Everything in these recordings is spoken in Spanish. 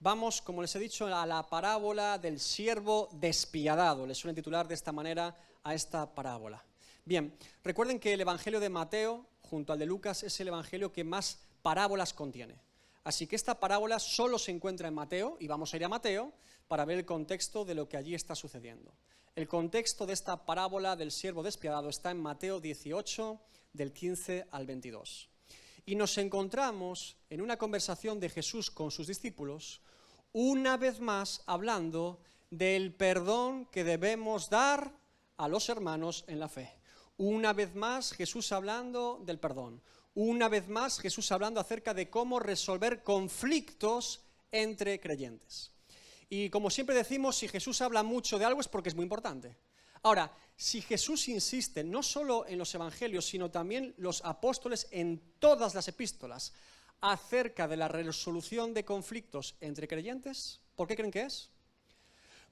Vamos, como les he dicho, a la parábola del siervo despiadado. Les suelen titular de esta manera a esta parábola. Bien, recuerden que el Evangelio de Mateo, junto al de Lucas, es el Evangelio que más parábolas contiene. Así que esta parábola solo se encuentra en Mateo, y vamos a ir a Mateo para ver el contexto de lo que allí está sucediendo. El contexto de esta parábola del siervo despiadado está en Mateo 18, del 15 al 22. Y nos encontramos en una conversación de Jesús con sus discípulos, una vez más hablando del perdón que debemos dar a los hermanos en la fe. Una vez más Jesús hablando del perdón. Una vez más Jesús hablando acerca de cómo resolver conflictos entre creyentes. Y como siempre decimos, si Jesús habla mucho de algo es porque es muy importante. Ahora, si Jesús insiste no solo en los evangelios, sino también los apóstoles en todas las epístolas acerca de la resolución de conflictos entre creyentes, ¿por qué creen que es?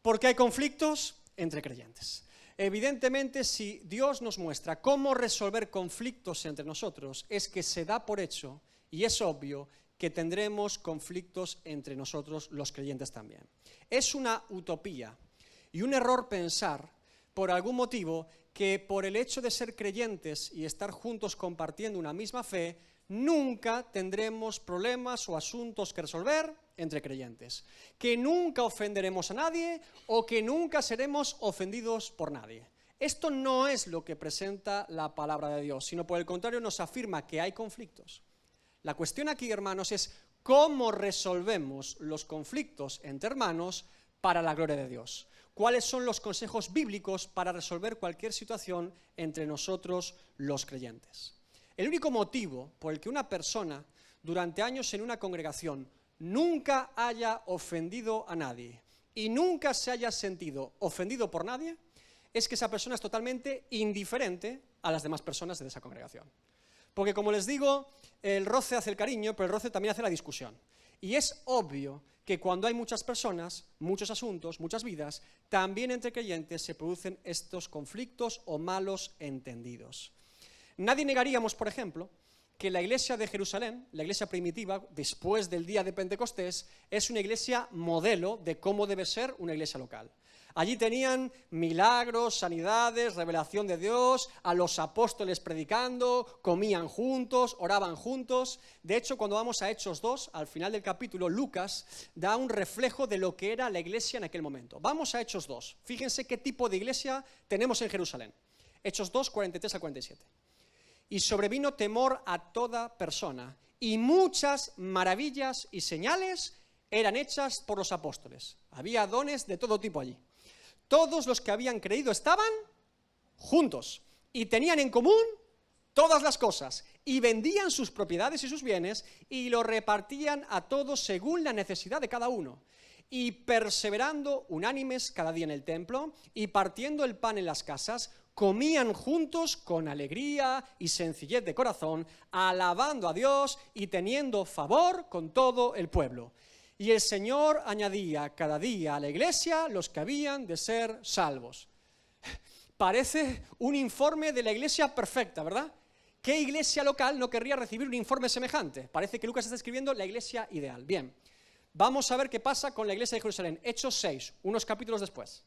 Porque hay conflictos entre creyentes. Evidentemente, si Dios nos muestra cómo resolver conflictos entre nosotros, es que se da por hecho, y es obvio, que tendremos conflictos entre nosotros los creyentes también. Es una utopía y un error pensar, por algún motivo, que por el hecho de ser creyentes y estar juntos compartiendo una misma fe, nunca tendremos problemas o asuntos que resolver entre creyentes, que nunca ofenderemos a nadie o que nunca seremos ofendidos por nadie. Esto no es lo que presenta la palabra de Dios, sino por el contrario nos afirma que hay conflictos. La cuestión aquí, hermanos, es cómo resolvemos los conflictos entre hermanos para la gloria de Dios. ¿Cuáles son los consejos bíblicos para resolver cualquier situación entre nosotros los creyentes? El único motivo por el que una persona durante años en una congregación nunca haya ofendido a nadie y nunca se haya sentido ofendido por nadie es que esa persona es totalmente indiferente a las demás personas de esa congregación. Porque como les digo, el roce hace el cariño, pero el roce también hace la discusión. Y es obvio que cuando hay muchas personas, muchos asuntos, muchas vidas, también entre creyentes se producen estos conflictos o malos entendidos. Nadie negaríamos, por ejemplo, que la iglesia de Jerusalén, la iglesia primitiva, después del día de Pentecostés, es una iglesia modelo de cómo debe ser una iglesia local. Allí tenían milagros, sanidades, revelación de Dios, a los apóstoles predicando, comían juntos, oraban juntos. De hecho, cuando vamos a Hechos 2, al final del capítulo, Lucas da un reflejo de lo que era la iglesia en aquel momento. Vamos a Hechos 2. Fíjense qué tipo de iglesia tenemos en Jerusalén. Hechos 2, 43 al 47. Y sobrevino temor a toda persona, y muchas maravillas y señales eran hechas por los apóstoles. Había dones de todo tipo allí. Todos los que habían creído estaban juntos y tenían en común todas las cosas y vendían sus propiedades y sus bienes y lo repartían a todos según la necesidad de cada uno. Y perseverando unánimes cada día en el templo y partiendo el pan en las casas, comían juntos con alegría y sencillez de corazón, alabando a Dios y teniendo favor con todo el pueblo. Y el Señor añadía cada día a la iglesia los que habían de ser salvos. Parece un informe de la iglesia perfecta, ¿verdad? ¿Qué iglesia local no querría recibir un informe semejante? Parece que Lucas está escribiendo la iglesia ideal. Bien, vamos a ver qué pasa con la iglesia de Jerusalén. Hechos 6, unos capítulos después.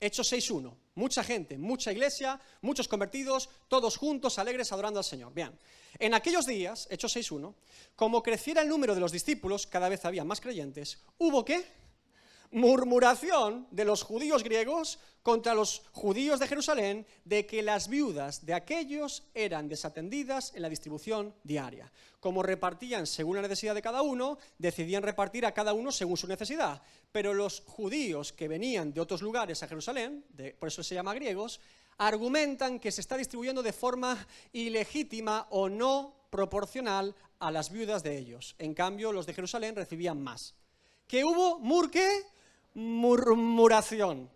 Hechos 6.1, mucha gente, mucha iglesia, muchos convertidos, todos juntos, alegres, adorando al Señor. Bien, en aquellos días, Hechos 6.1, como creciera el número de los discípulos, cada vez había más creyentes, ¿hubo qué? Murmuración de los judíos griegos contra los judíos de Jerusalén de que las viudas de aquellos eran desatendidas en la distribución diaria. Como repartían según la necesidad de cada uno, decidían repartir a cada uno según su necesidad. Pero los judíos que venían de otros lugares a Jerusalén, por eso se llama griegos, argumentan que se está distribuyendo de forma ilegítima o no proporcional a las viudas de ellos. En cambio, los de Jerusalén recibían más. ¿Qué hubo? Murmuración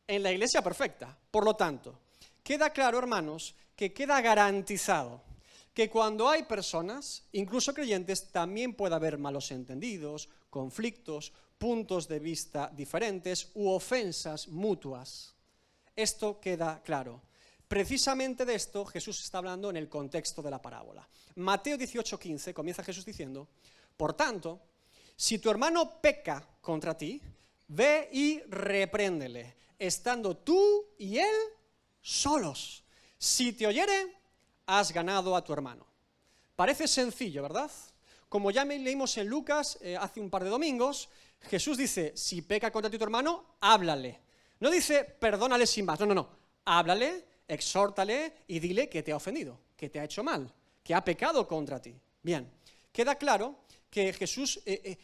en la iglesia perfecta. Por lo tanto, queda claro, hermanos, que queda garantizado que cuando hay personas, incluso creyentes, también puede haber malos entendidos, conflictos, puntos de vista diferentes u ofensas mutuas. Esto queda claro. Precisamente de esto Jesús está hablando en el contexto de la parábola. Mateo 18:15 comienza Jesús diciendo: por tanto, Si tu hermano peca contra ti, ve y repréndele, estando tú y él solos. Si te oyere, has ganado a tu hermano. Parece sencillo, ¿verdad? Como ya leímos en Lucas hace un par de domingos, Jesús dice, si peca contra ti tu hermano, háblale. No dice, perdónale sin más, no. Háblale, exhórtale y dile que te ha ofendido, que te ha hecho mal, que ha pecado contra ti. Bien, queda claro que Jesús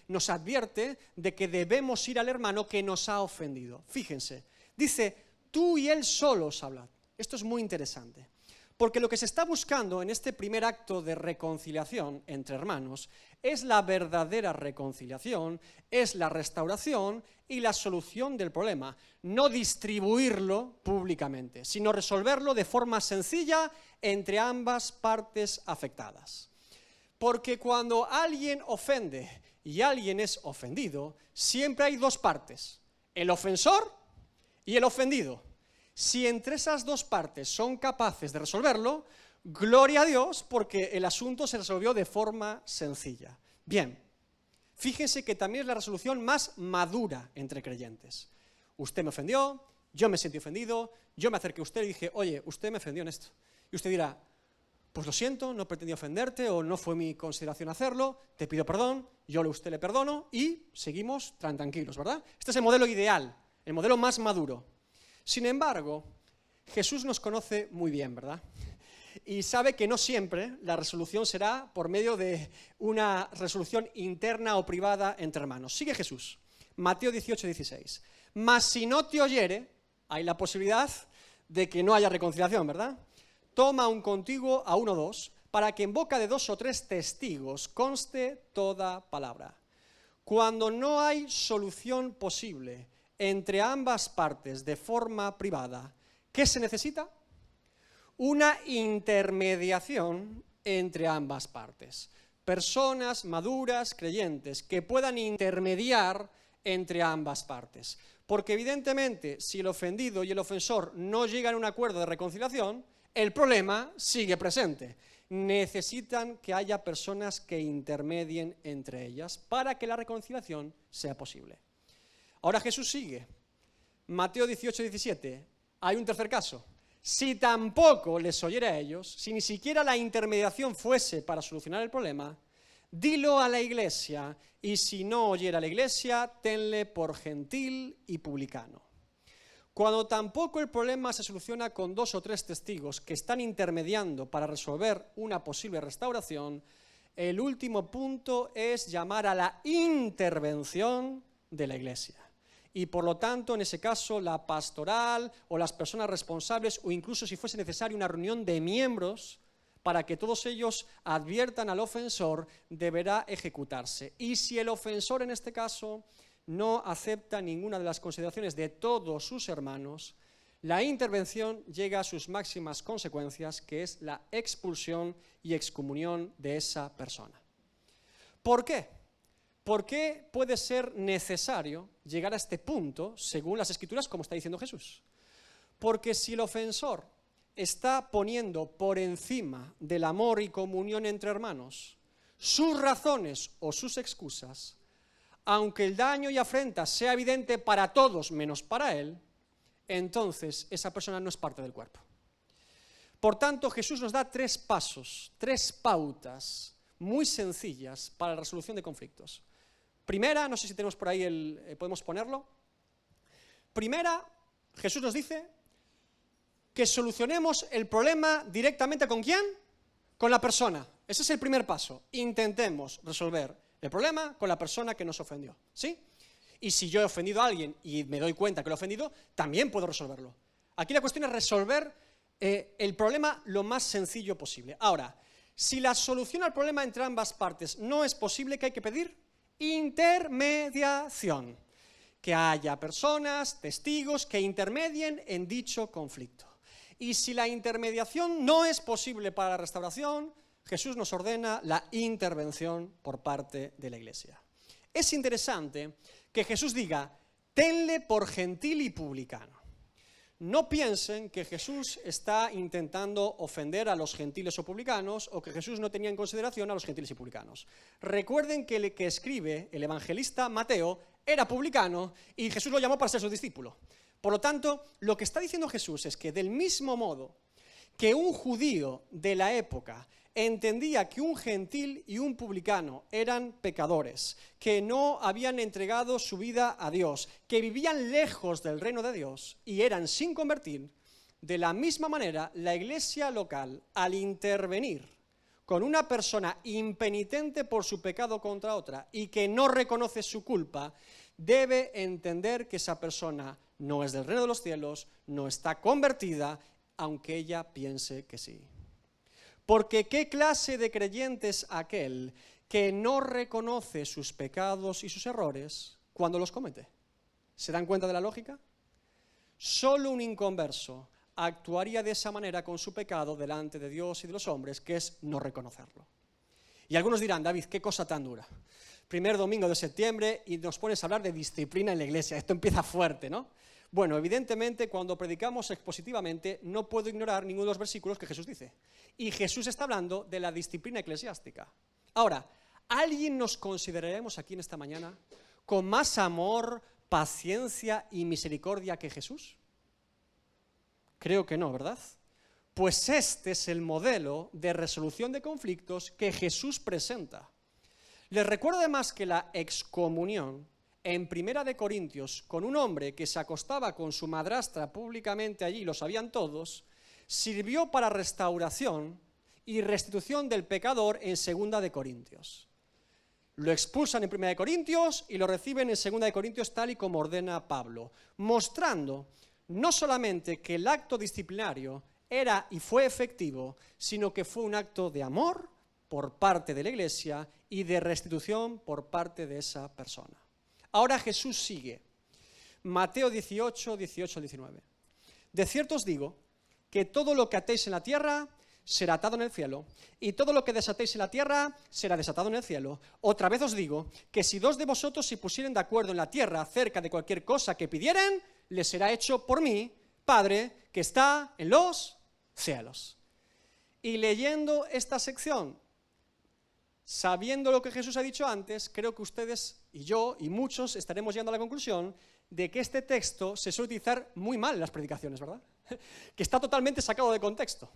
nos advierte de que debemos ir al hermano que nos ha ofendido. Fíjense, dice, tú y él solos hablad. Esto es muy interesante, porque lo que se está buscando en este primer acto de reconciliación entre hermanos es la verdadera reconciliación, es la restauración y la solución del problema, no distribuirlo públicamente, sino resolverlo de forma sencilla entre ambas partes afectadas. Porque cuando alguien ofende y alguien es ofendido, siempre hay dos partes, el ofensor y el ofendido. Si entre esas dos partes son capaces de resolverlo, gloria a Dios, porque el asunto se resolvió de forma sencilla. Bien, fíjense que también es la resolución más madura entre creyentes. Usted me ofendió, yo me sentí ofendido, yo me acerqué a usted y dije, oye, usted me ofendió en esto. Y usted dirá, pues lo siento, no pretendí ofenderte o no fue mi consideración hacerlo, te pido perdón, yo a usted le perdono y seguimos tranquilos, ¿verdad? Este es el modelo ideal, el modelo más maduro. Sin embargo, Jesús nos conoce muy bien, ¿verdad? Y sabe que no siempre la resolución será por medio de una resolución interna o privada entre hermanos. Sigue Jesús, Mateo 18:16. Mas si no te oyere, hay la posibilidad de que no haya reconciliación, ¿verdad? Toma un contigo a 1 o 2, para que en boca de 2 o 3 testigos conste toda palabra. Cuando no hay solución posible entre ambas partes de forma privada, ¿qué se necesita? Una intermediación entre ambas partes. Personas maduras, creyentes, que puedan intermediar entre ambas partes. Porque evidentemente, si el ofendido y el ofensor no llegan a un acuerdo de reconciliación, el problema sigue presente. Necesitan que haya personas que intermedien entre ellas para que la reconciliación sea posible. Ahora Jesús sigue. Mateo 18:17. Hay un tercer caso. Si tampoco les oyera a ellos, si ni siquiera la intermediación fuese para solucionar el problema, dilo a la iglesia, y si no oyera a la iglesia, tenle por gentil y publicano. Cuando tampoco el problema se soluciona con 2 o 3 testigos que están intermediando para resolver una posible restauración, el último punto es llamar a la intervención de la iglesia. Y por lo tanto, en ese caso, la pastoral o las personas responsables, o incluso si fuese necesario una reunión de miembros para que todos ellos adviertan al ofensor, deberá ejecutarse. Y si el ofensor en este caso no acepta ninguna de las consideraciones de todos sus hermanos, la intervención llega a sus máximas consecuencias, que es la expulsión y excomunión de esa persona. ¿Por qué? ¿Por qué puede ser necesario llegar a este punto, según las Escrituras, como está diciendo Jesús? Porque si el ofensor está poniendo por encima del amor y comunión entre hermanos sus razones o sus excusas, aunque el daño y afrenta sea evidente para todos menos para él, entonces esa persona no es parte del cuerpo. Por tanto, Jesús nos da 3 pasos, 3 pautas muy sencillas para la resolución de conflictos. Primera, no sé si tenemos por ahí podemos ponerlo. Primera, Jesús nos dice que solucionemos el problema directamente ¿con quién? Con la persona. Ese es el primer paso. Intentemos resolver el problema con la persona que nos ofendió, ¿sí? Y si yo he ofendido a alguien y me doy cuenta que lo he ofendido, también puedo resolverlo. Aquí la cuestión es resolver el problema lo más sencillo posible. Ahora, si la solución al problema entre ambas partes no es posible, ¿qué hay que pedir? Intermediación. Que haya personas, testigos, que intermedien en dicho conflicto. Y si la intermediación no es posible para la restauración, Jesús nos ordena la intervención por parte de la iglesia. Es interesante que Jesús diga, tenle por gentil y publicano. no piensen que Jesús está intentando ofender a los gentiles o publicanos o que Jesús no tenía en consideración a los gentiles y publicanos. Recuerden que el que escribe, el evangelista Mateo, era publicano y Jesús lo llamó para ser su discípulo. Por lo tanto, lo que está diciendo Jesús es que del mismo modo que un judío de la época entendía que un gentil y un publicano eran pecadores, que no habían entregado su vida a Dios, que vivían lejos del reino de Dios y eran sin convertir, de la misma manera la iglesia local, al intervenir con una persona impenitente por su pecado contra otra y que no reconoce su culpa, debe entender que esa persona no es del reino de los cielos, no está convertida, aunque ella piense que sí. Porque ¿qué clase de creyente es aquel que no reconoce sus pecados y sus errores cuando los comete? ¿Se dan cuenta de la lógica? Solo un inconverso actuaría de esa manera con su pecado delante de Dios y de los hombres, que es no reconocerlo. Y algunos dirán, David, qué cosa tan dura. Primer domingo de septiembre y nos pones a hablar de disciplina en la iglesia. Esto empieza fuerte, ¿no? Bueno, evidentemente, cuando predicamos expositivamente, no puedo ignorar ninguno de los versículos que Jesús dice. Y Jesús está hablando de la disciplina eclesiástica. Ahora, ¿alguien nos consideraremos aquí en esta mañana con más amor, paciencia y misericordia que Jesús? Creo que no, ¿verdad? Pues este es el modelo de resolución de conflictos que Jesús presenta. Les recuerdo además que la excomunión en 1 Corintios, con un hombre que se acostaba con su madrastra públicamente allí, lo sabían todos, sirvió para restauración y restitución del pecador en 2 Corintios. Lo expulsan en 1 Corintios y lo reciben en 2 Corintios tal y como ordena Pablo, mostrando no solamente que el acto disciplinario era y fue efectivo, sino que fue un acto de amor por parte de la iglesia y de restitución por parte de esa persona. Ahora Jesús sigue. Mateo 18, 18 al 19. De cierto os digo que todo lo que atéis en la tierra será atado en el cielo, y todo lo que desatéis en la tierra será desatado en el cielo. Otra vez os digo que si dos de vosotros se pusieren de acuerdo en la tierra acerca de cualquier cosa que pidieren, les será hecho por mí, Padre, que está en los cielos. Y leyendo esta sección, sabiendo lo que Jesús ha dicho antes, creo que ustedes y yo y muchos estaremos llegando a la conclusión de que este texto se suele utilizar muy mal en las predicaciones, ¿verdad? Que está totalmente sacado de contexto.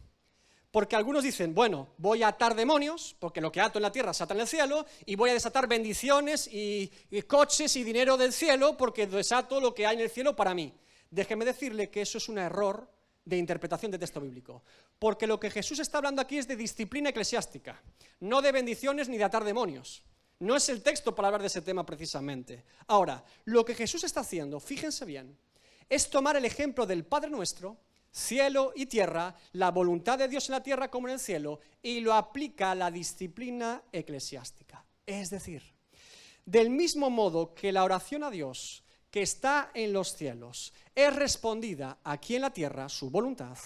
Porque algunos dicen, bueno, voy a atar demonios, porque lo que ato en la tierra se ata en el cielo, y voy a desatar bendiciones y coches y dinero del cielo, porque desato lo que hay en el cielo para mí. Déjeme decirle que eso es un error de interpretación de texto bíblico. Porque lo que Jesús está hablando aquí es de disciplina eclesiástica, no de bendiciones ni de atar demonios. No es el texto para hablar de ese tema precisamente. Ahora, lo que Jesús está haciendo, fíjense bien, es tomar el ejemplo del Padre Nuestro, cielo y tierra, la voluntad de Dios en la tierra como en el cielo, y lo aplica a la disciplina eclesiástica. Es decir, del mismo modo que la oración a Dios que está en los cielos es respondida aquí en la tierra, su voluntad,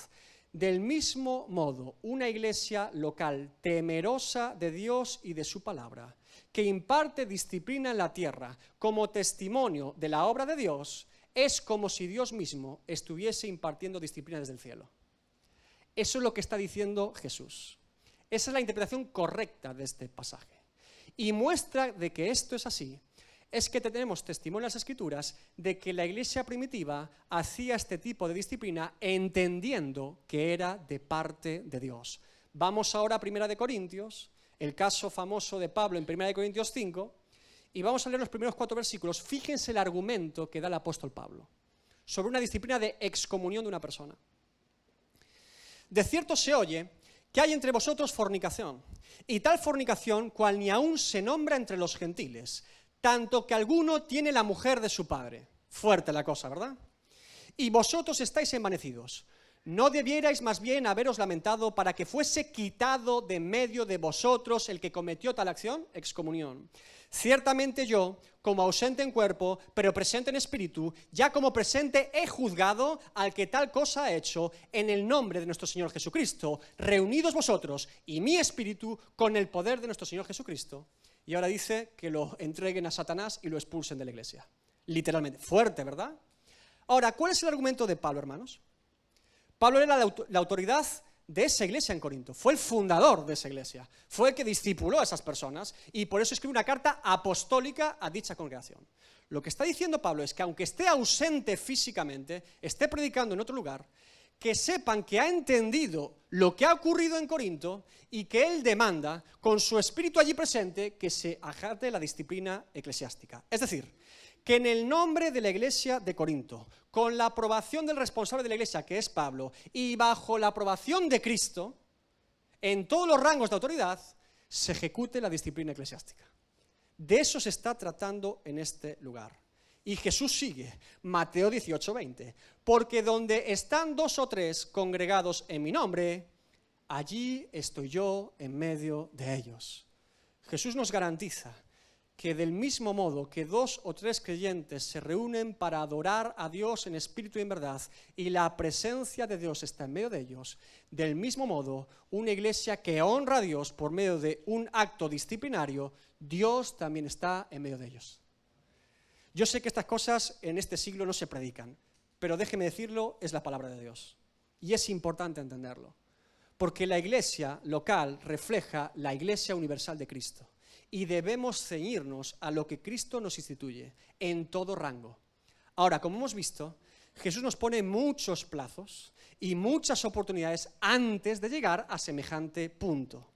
del mismo modo una iglesia local temerosa de Dios y de su palabra, que imparte disciplina en la tierra como testimonio de la obra de Dios, es como si Dios mismo estuviese impartiendo disciplina desde el cielo. Eso es lo que está diciendo Jesús. Esa es la interpretación correcta de este pasaje. Y muestra de que esto es así, es que tenemos testimonio en las Escrituras de que la iglesia primitiva hacía este tipo de disciplina entendiendo que era de parte de Dios. Vamos ahora a 1 Corintios, el caso famoso de Pablo en 1 Corintios 5, y vamos a leer los primeros 4 versículos. Fíjense el argumento que da el apóstol Pablo sobre una disciplina de excomunión de una persona. De cierto se oye que hay entre vosotros fornicación, y tal fornicación cual ni aún se nombra entre los gentiles, tanto que alguno tiene la mujer de su padre. Fuerte la cosa, ¿verdad? Y vosotros estáis envanecidos. ¿No debierais más bien haberos lamentado para que fuese quitado de medio de vosotros el que cometió tal acción? Excomunión. Ciertamente yo, como ausente en cuerpo, pero presente en espíritu, ya como presente he juzgado al que tal cosa ha hecho en el nombre de nuestro Señor Jesucristo, reunidos vosotros y mi espíritu con el poder de nuestro Señor Jesucristo. Y ahora dice que lo entreguen a Satanás y lo expulsen de la iglesia. Literalmente. Fuerte, ¿verdad? Ahora, ¿cuál es el argumento de Pablo, hermanos? Pablo era la autoridad de esa iglesia en Corinto, fue el fundador de esa iglesia, fue el que discipuló a esas personas y por eso escribe una carta apostólica a dicha congregación. Lo que está diciendo Pablo es que aunque esté ausente físicamente, esté predicando en otro lugar, que sepan que ha entendido lo que ha ocurrido en Corinto y que él demanda, con su espíritu allí presente, que se acate la disciplina eclesiástica. Es decir, que en el nombre de la iglesia de Corinto, con la aprobación del responsable de la iglesia, que es Pablo, y bajo la aprobación de Cristo, en todos los rangos de autoridad, se ejecute la disciplina eclesiástica. De eso se está tratando en este lugar. Y Jesús sigue, Mateo 18:20, porque donde están 2 o 3 congregados en mi nombre, allí estoy yo en medio de ellos. Jesús nos garantiza que del mismo modo que 2 o 3 creyentes se reúnen para adorar a Dios en espíritu y en verdad, y la presencia de Dios está en medio de ellos, del mismo modo, una iglesia que honra a Dios por medio de un acto disciplinario, Dios también está en medio de ellos. Yo sé que estas cosas en este siglo no se predican, pero déjeme decirlo, es la palabra de Dios. Y es importante entenderlo, porque la iglesia local refleja la iglesia universal de Cristo. Y debemos ceñirnos a lo que Cristo nos instituye, en todo rango. Ahora, como hemos visto, Jesús nos pone muchos plazos y muchas oportunidades antes de llegar a semejante punto.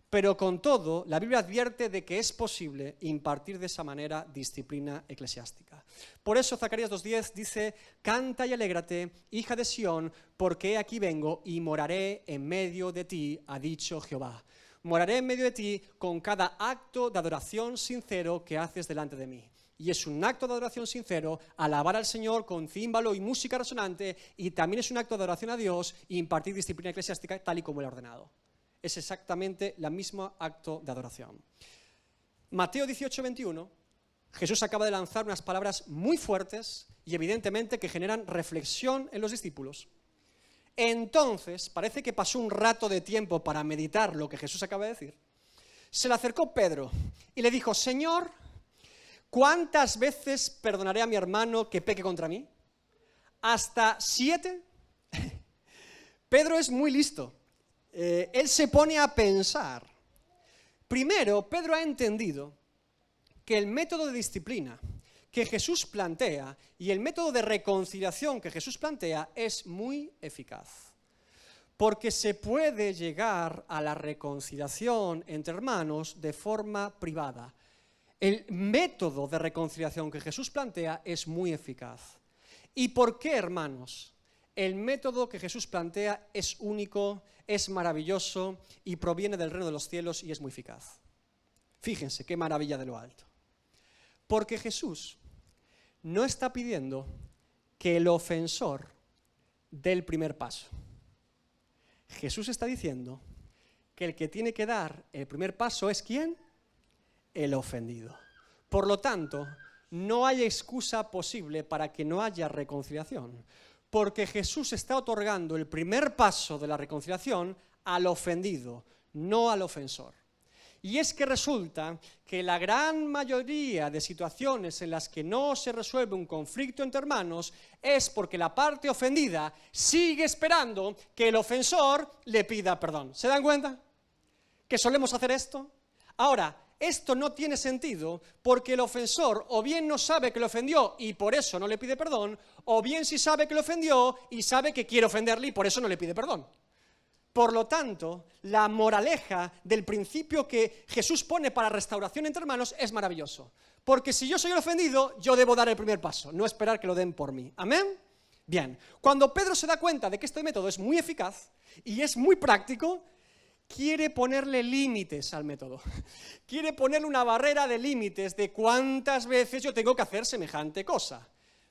Pero con todo, la Biblia advierte de que es posible impartir de esa manera disciplina eclesiástica. Por eso Zacarías 2:10 dice: «Canta y alégrate, hija de Sión, porque aquí vengo y moraré en medio de ti, ha dicho Jehová. Moraré en medio de ti con cada acto de adoración sincero que haces delante de mí». Y es un acto de adoración sincero alabar al Señor con címbalo y música resonante, y también es un acto de adoración a Dios e impartir disciplina eclesiástica tal y como Él ha ordenado. Es exactamente el mismo acto de adoración. Mateo 18:21, Jesús acaba de lanzar unas palabras muy fuertes y evidentemente que generan reflexión en los discípulos. Entonces, parece que pasó un rato de tiempo para meditar lo que Jesús acaba de decir. Se le acercó Pedro y le dijo: «Señor, ¿cuántas veces perdonaré a mi hermano que peque contra mí? ¿Hasta 7? Pedro es muy listo. Él se pone a pensar. Primero, Pedro ha entendido que el método de disciplina que Jesús plantea y el método de reconciliación que Jesús plantea es muy eficaz. Porque se puede llegar a la reconciliación entre hermanos de forma privada. El método de reconciliación que Jesús plantea es muy eficaz. ¿Y por qué, hermanos? El método que Jesús plantea es único, es maravilloso y proviene del reino de los cielos y es muy eficaz. Fíjense qué maravilla de lo alto. Porque Jesús no está pidiendo que el ofensor dé el primer paso. Jesús está diciendo que el que tiene que dar el primer paso es ¿quién? El ofendido. Por lo tanto, no hay excusa posible para que no haya reconciliación. Porque Jesús está otorgando el primer paso de la reconciliación al ofendido, no al ofensor. Y es que resulta que la gran mayoría de situaciones en las que no se resuelve un conflicto entre hermanos es porque la parte ofendida sigue esperando que el ofensor le pida perdón. ¿Se dan cuenta? ¿Que solemos hacer esto? Ahora, esto no tiene sentido porque el ofensor o bien no sabe que lo ofendió y por eso no le pide perdón, o bien sí sabe que lo ofendió y sabe que quiere ofenderle y por eso no le pide perdón. Por lo tanto, la moraleja del principio que Jesús pone para restauración entre hermanos es maravilloso. Porque si yo soy el ofendido, yo debo dar el primer paso, no esperar que lo den por mí. ¿Amén? Bien, cuando Pedro se da cuenta de que este método es muy eficaz y es muy práctico, quiere ponerle límites al método. Quiere ponerle una barrera de límites de cuántas veces yo tengo que hacer semejante cosa.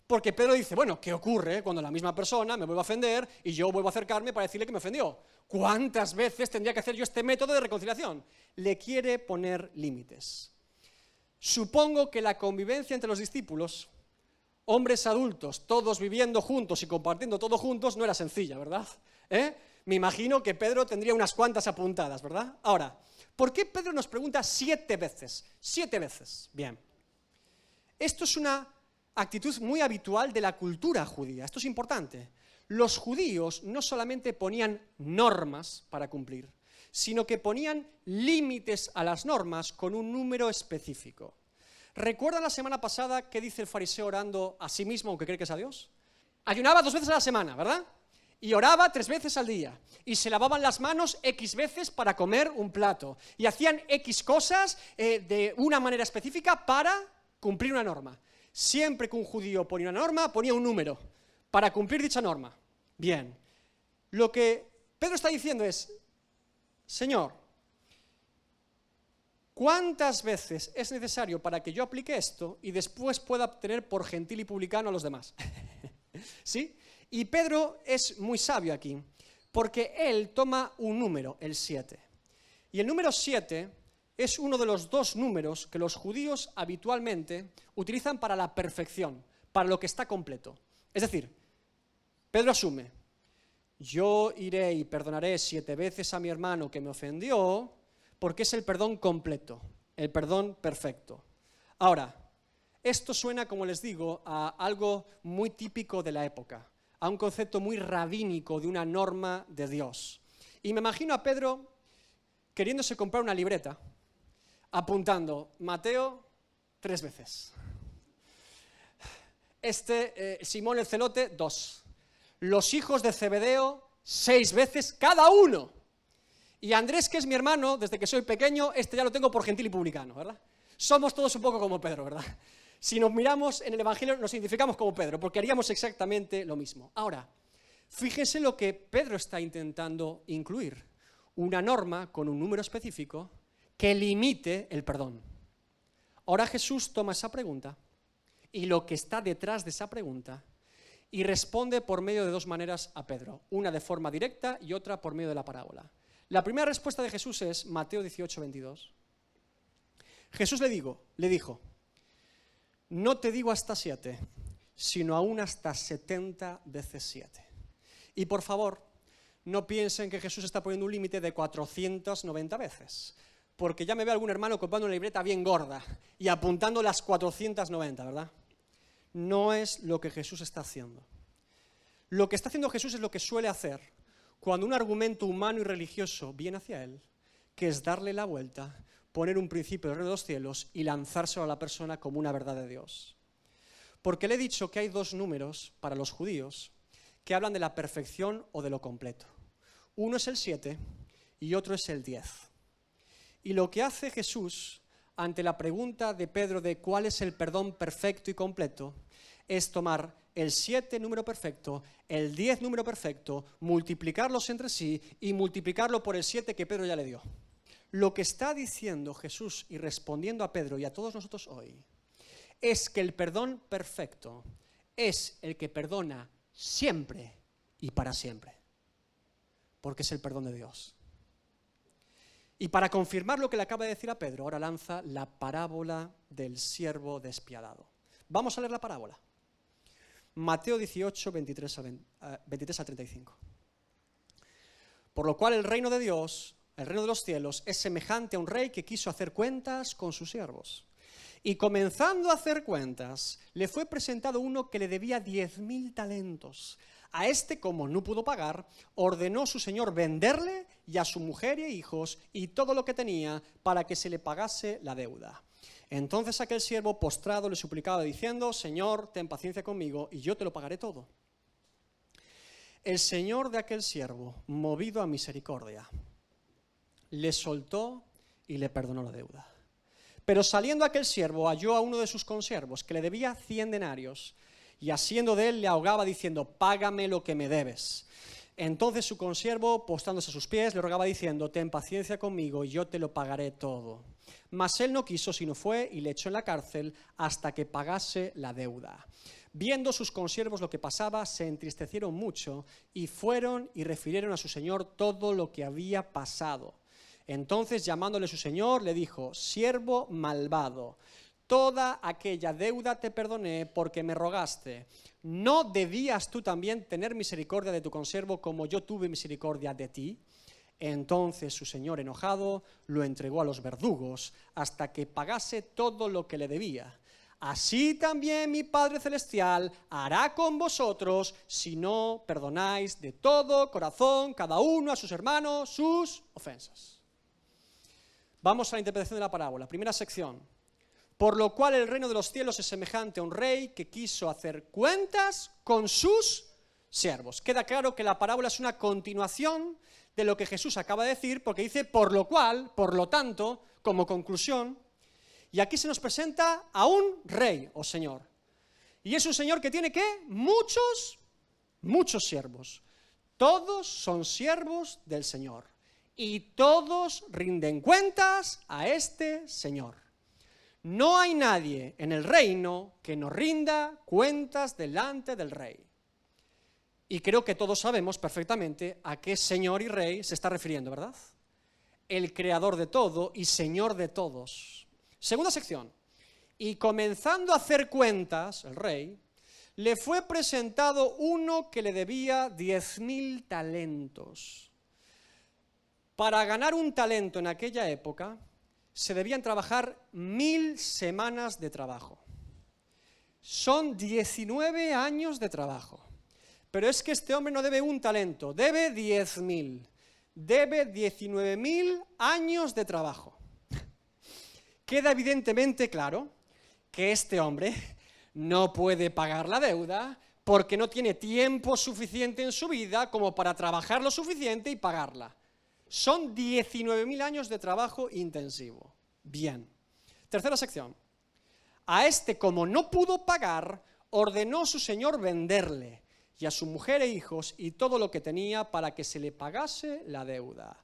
Porque Pedro dice, bueno, ¿qué ocurre cuando la misma persona me vuelve a ofender y yo vuelvo a acercarme para decirle que me ofendió? ¿Cuántas veces tendría que hacer yo este método de reconciliación? Le quiere poner límites. Supongo que la convivencia entre los discípulos, hombres adultos, todos viviendo juntos y compartiendo todo juntos, no era sencilla, ¿verdad? Me imagino que Pedro tendría unas cuantas apuntadas, ¿verdad? Ahora, ¿por qué Pedro nos pregunta 7 veces? 7 veces. Bien. Esto es una actitud muy habitual de la cultura judía. Esto es importante. los judíos no solamente ponían normas para cumplir, sino que ponían límites a las normas con un número específico. ¿Recuerdan la semana pasada qué dice el fariseo orando a sí mismo, aunque cree que es a Dios? Ayunaba 2 veces a la semana, ¿verdad? Y oraba 3 veces al día. Y se lavaban las manos X veces para comer un plato. Y hacían X cosas de una manera específica para cumplir una norma. Siempre que un judío ponía una norma, ponía un número para cumplir dicha norma. Bien. Lo que Pedro está diciendo es, Señor, ¿cuántas veces es necesario para que yo aplique esto y después pueda tener por gentil y publicano a los demás? ¿Sí? Y Pedro es muy sabio aquí, porque él toma un número, el 7. Y el número 7 es uno de los 2 números que los judíos habitualmente utilizan para la perfección, para lo que está completo. Es decir, Pedro asume, yo iré y perdonaré 7 veces a mi hermano que me ofendió, porque es el perdón completo, el perdón perfecto. Ahora, esto suena, como les digo, a algo muy típico de la época, a un concepto muy rabínico de una norma de Dios. Y me imagino a Pedro queriéndose comprar una libreta, apuntando, Mateo 3 veces. Simón el Celote, 2. Los hijos de Zebedeo, 6 veces cada uno. Y Andrés, que es mi hermano, desde que soy pequeño, ya lo tengo por gentil y publicano, ¿verdad? Somos todos un poco como Pedro, ¿verdad? Si nos miramos en el Evangelio, nos identificamos como Pedro, porque haríamos exactamente lo mismo. Ahora, fíjense lo que Pedro está intentando incluir. Una norma con un número específico que limite el perdón. Ahora Jesús toma esa pregunta y lo que está detrás de esa pregunta y responde por medio de 2 maneras a Pedro. Una de forma directa y otra por medio de la parábola. La primera respuesta de Jesús es Mateo 18, 22. Jesús le dijo, no te digo hasta 7, sino aún hasta 70 veces 7. Y por favor, no piensen que Jesús está poniendo un límite de 490 veces, porque ya me ve algún hermano comprando una libreta bien gorda y apuntando las 490, ¿verdad? No es lo que Jesús está haciendo. Lo que está haciendo Jesús es lo que suele hacer cuando un argumento humano y religioso viene hacia él, que es darle la vuelta, poner un principio del reino de los cielos y lanzárselo a la persona como una verdad de Dios. Porque le he dicho que hay 2 números para los judíos que hablan de la perfección o de lo completo. Uno es el 7 y otro es el 10. Y lo que hace Jesús ante la pregunta de Pedro de cuál es el perdón perfecto y completo es tomar el 7 número perfecto, el 10 número perfecto, multiplicarlos entre sí y multiplicarlo por el 7 que Pedro ya le dio. Lo que está diciendo Jesús y respondiendo a Pedro y a todos nosotros hoy es que el perdón perfecto es el que perdona siempre y para siempre, porque es el perdón de Dios. Y para confirmar lo que le acaba de decir a Pedro, ahora lanza la parábola del siervo despiadado. Vamos a leer la parábola. Mateo 18, 23 a 35. Por lo cual el reino de Dios, el reino de los cielos, es semejante a un rey que quiso hacer cuentas con sus siervos. Y comenzando a hacer cuentas, le fue presentado uno que le debía 10,000 talentos. A este, como no pudo pagar, ordenó su señor venderle y a su mujer e hijos y todo lo que tenía para que se le pagase la deuda. Entonces aquel siervo postrado le suplicaba diciendo, Señor, ten paciencia conmigo y yo te lo pagaré todo. El señor de aquel siervo, movido a misericordia, le soltó y le perdonó la deuda. Pero saliendo aquel siervo halló a uno de sus consiervos que le debía 100 denarios y asiendo de él le ahogaba diciendo, págame lo que me debes. Entonces su consiervo, postrándose a sus pies, le rogaba diciendo, ten paciencia conmigo y yo te lo pagaré todo. Mas él no quiso, sino fue y le echó en la cárcel hasta que pagase la deuda. Viendo sus consiervos lo que pasaba, se entristecieron mucho y fueron y refirieron a su señor todo lo que había pasado. Entonces, llamándole su señor, le dijo, siervo malvado, toda aquella deuda te perdoné porque me rogaste. ¿No debías tú también tener misericordia de tu consiervo como yo tuve misericordia de ti? Entonces su señor, enojado, lo entregó a los verdugos hasta que pagase todo lo que le debía. así también mi Padre Celestial hará con vosotros si no perdonáis de todo corazón cada uno a sus hermanos sus ofensas. Vamos a la interpretación de la parábola. Primera sección. Por lo cual el reino de los cielos es semejante a un rey que quiso hacer cuentas con sus siervos. Queda claro que la parábola es una continuación de lo que Jesús acaba de decir, porque dice por lo cual, por lo tanto, como conclusión, y aquí se nos presenta a un rey o señor. Y es un señor que tiene, ¿qué? Muchos siervos. Todos son siervos del Señor. Y todos rinden cuentas a este señor. No hay nadie en el reino que no rinda cuentas delante del rey. Y creo que todos sabemos perfectamente a qué señor y rey se está refiriendo, ¿verdad? El creador de todo y señor de todos. Segunda sección. Y comenzando a hacer cuentas, el rey, le fue presentado uno que le debía 10.000 talentos. Para ganar un talento en aquella época, se debían trabajar 1.000 semanas de trabajo. Son 19 años de trabajo. Pero es que este hombre no debe un talento, debe 10.000. Debe 19.000 años de trabajo. Queda evidentemente claro que este hombre no puede pagar la deuda porque no tiene tiempo suficiente en su vida como para trabajar lo suficiente y pagarla. Son 19.000 años de trabajo intensivo. Bien. Tercera sección. A este, como no pudo pagar, ordenó su señor venderle y a su mujer e hijos y todo lo que tenía para que se le pagase la deuda.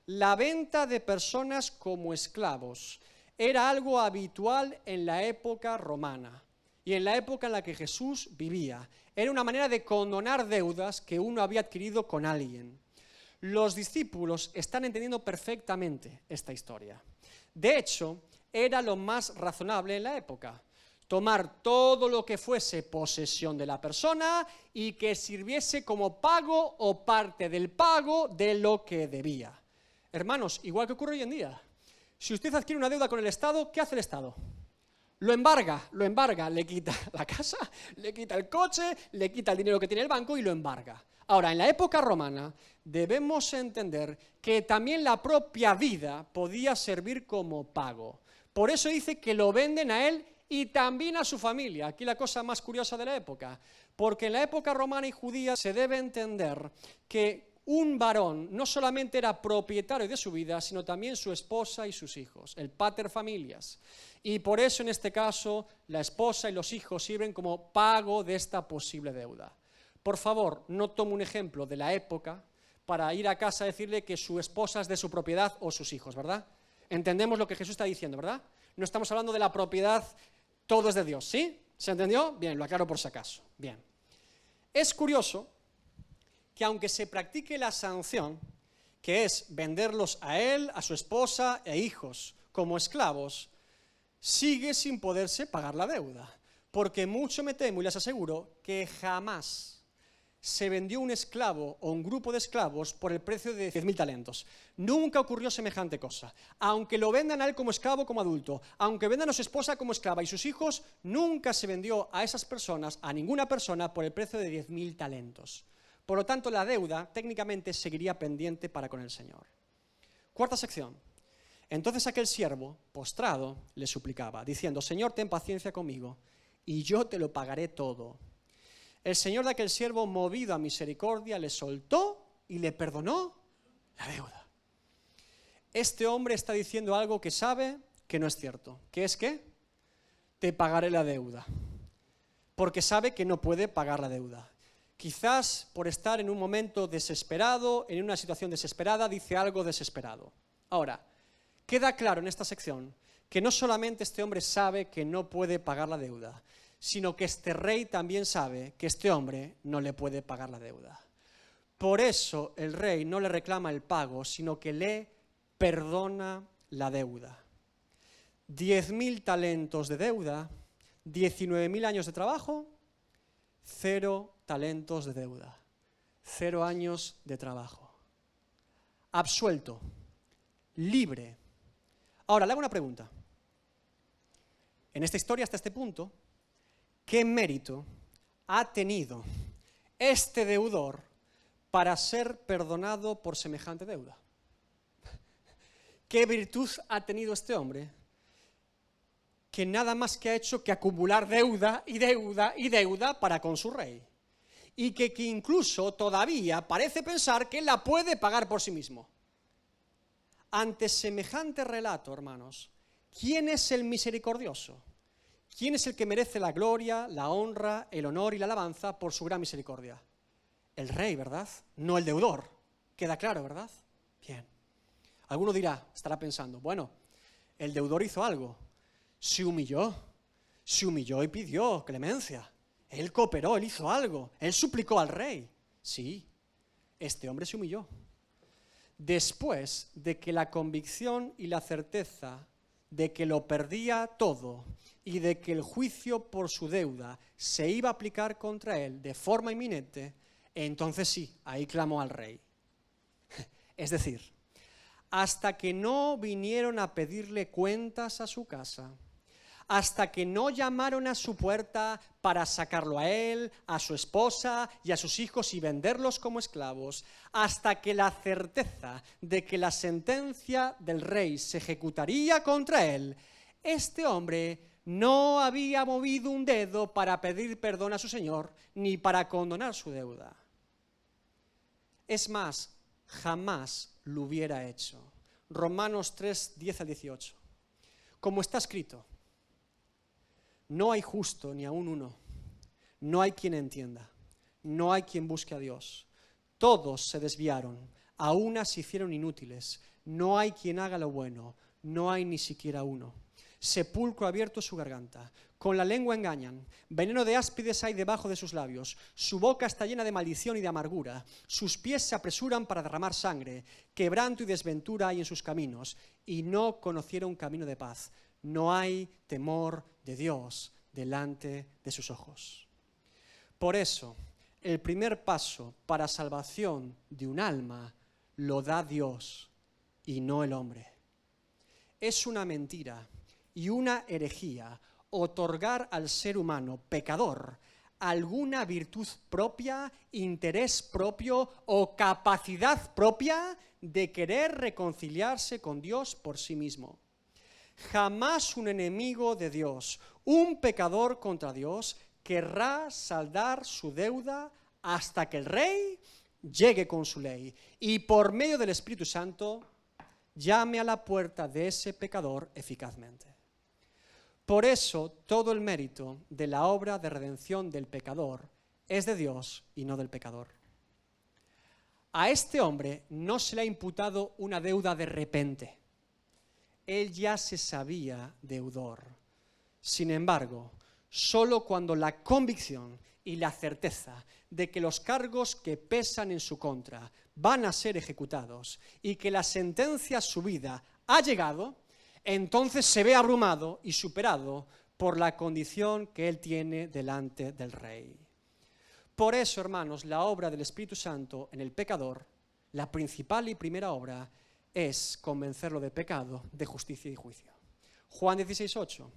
La venta de personas como esclavos era algo habitual en la época romana y en la época en la que Jesús vivía. Era una manera de condonar deudas que uno había adquirido con alguien. Los discípulos están entendiendo perfectamente esta historia. De hecho, era lo más razonable en la época. Tomar todo lo que fuese posesión de la persona y que sirviese como pago o parte del pago de lo que debía. Hermanos, igual que ocurre hoy en día. Si usted adquiere una deuda con el Estado, ¿qué hace el Estado? Lo embarga, le quita la casa, le quita el coche, le quita el dinero que tiene el banco y lo embarga. Ahora, en la época romana debemos entender que también la propia vida podía servir como pago. Por eso dice que lo venden a él y también a su familia. Aquí la cosa más curiosa de la época, porque en la época romana y judía se debe entender que un varón no solamente era propietario de su vida, sino también su esposa y sus hijos, el pater familias. Y por eso en este caso la esposa y los hijos sirven como pago de esta posible deuda. Por favor, no tome un ejemplo de la época para ir a casa a decirle que su esposa es de su propiedad o sus hijos, ¿verdad? Entendemos lo que Jesús está diciendo, ¿verdad? No estamos hablando de la propiedad, todo es de Dios, ¿sí? ¿Se entendió? Bien, lo aclaro por si acaso. Bien. Es curioso que aunque se practique la sanción, que es venderlos a él, a su esposa e hijos como esclavos, sigue sin poderse pagar la deuda. Porque mucho me temo y les aseguro que jamás se vendió un esclavo o un grupo de esclavos por el precio de 10.000 talentos. Nunca ocurrió semejante cosa. Aunque lo vendan a él como esclavo, como adulto, aunque vendan a su esposa como esclava y sus hijos, nunca se vendió a esas personas, a ninguna persona, por el precio de 10.000 talentos. Por lo tanto, la deuda técnicamente seguiría pendiente para con el Señor. Cuarta sección. Entonces aquel siervo, postrado, le suplicaba, diciendo, Señor, ten paciencia conmigo, y yo te lo pagaré todo. El señor de aquel siervo, movido a misericordia, le soltó y le perdonó la deuda. Este hombre está diciendo algo que sabe que no es cierto. ¿Qué es qué? Te pagaré la deuda. Porque sabe que no puede pagar la deuda. Quizás por estar en un momento desesperado, en una situación desesperada, dice algo desesperado. Ahora, queda claro en esta sección que no solamente este hombre sabe que no puede pagar la deuda, sino que este rey también sabe que este hombre no le puede pagar la deuda. Por eso el rey no le reclama el pago, sino que le perdona la deuda. 10.000 talentos de deuda, 19.000 años de trabajo, 0 talentos de deuda, 0 años de trabajo. Absuelto, libre. Ahora, le hago una pregunta. en esta historia hasta este punto, ¿qué mérito ha tenido este deudor para ser perdonado por semejante deuda? ¿Qué virtud ha tenido este hombre que nada más que ha hecho que acumular deuda y deuda y deuda para con su rey? Y que incluso todavía parece pensar que la puede pagar por sí mismo. Ante semejante relato, hermanos, ¿quién es el misericordioso? ¿Quién es el que merece la gloria, la honra, el honor y la alabanza por su gran misericordia? El rey, ¿verdad? No el deudor. Queda claro, ¿verdad? Bien. Alguno dirá, estará pensando, bueno, el deudor hizo algo. Se humilló y pidió clemencia. Él cooperó, él hizo algo. Él suplicó al rey. Sí, este hombre se humilló. Después de que la convicción y la certeza de que lo perdía todo y de que el juicio por su deuda se iba a aplicar contra él de forma inminente, entonces sí, ahí clamó al rey. Es decir, hasta que no vinieron a pedirle cuentas a su casa, hasta que no llamaron a su puerta para sacarlo a él, a su esposa y a sus hijos y venderlos como esclavos, hasta que la certeza de que la sentencia del rey se ejecutaría contra él, este hombre no había movido un dedo para pedir perdón a su señor ni para condonar su deuda. Es más, jamás lo hubiera hecho. Romanos 3, 10 al 18. Como está escrito, no hay justo ni aun uno, no hay quien entienda, no hay quien busque a Dios. Todos se desviaron, a unas se hicieron inútiles, no hay quien haga lo bueno, no hay ni siquiera uno. Sepulcro abierto su garganta, con la lengua engañan, veneno de áspides hay debajo de sus labios, su boca está llena de maldición y de amargura, sus pies se apresuran para derramar sangre, quebranto y desventura hay en sus caminos, y no conocieron camino de paz. No hay temor de Dios delante de sus ojos. Por eso, el primer paso para salvación de un alma lo da Dios y no el hombre. Es una mentira y una herejía otorgar al ser humano pecador alguna virtud propia, interés propio o capacidad propia de querer reconciliarse con Dios por sí mismo. Jamás un enemigo de Dios, un pecador contra Dios, querrá saldar su deuda hasta que el rey llegue con su ley y por medio del Espíritu Santo llame a la puerta de ese pecador eficazmente. Por eso todo el mérito de la obra de redención del pecador es de Dios y no del pecador. A este hombre no se le ha imputado una deuda de repente. Él ya se sabía deudor. Sin embargo, solo cuando la convicción y la certeza de que los cargos que pesan en su contra van a ser ejecutados y que la sentencia subida ha llegado, entonces se ve abrumado y superado por la condición que él tiene delante del rey. Por eso, hermanos, la obra del Espíritu Santo en el pecador, la principal y primera obra, es convencerlo de pecado, de justicia y juicio. Juan 16:8.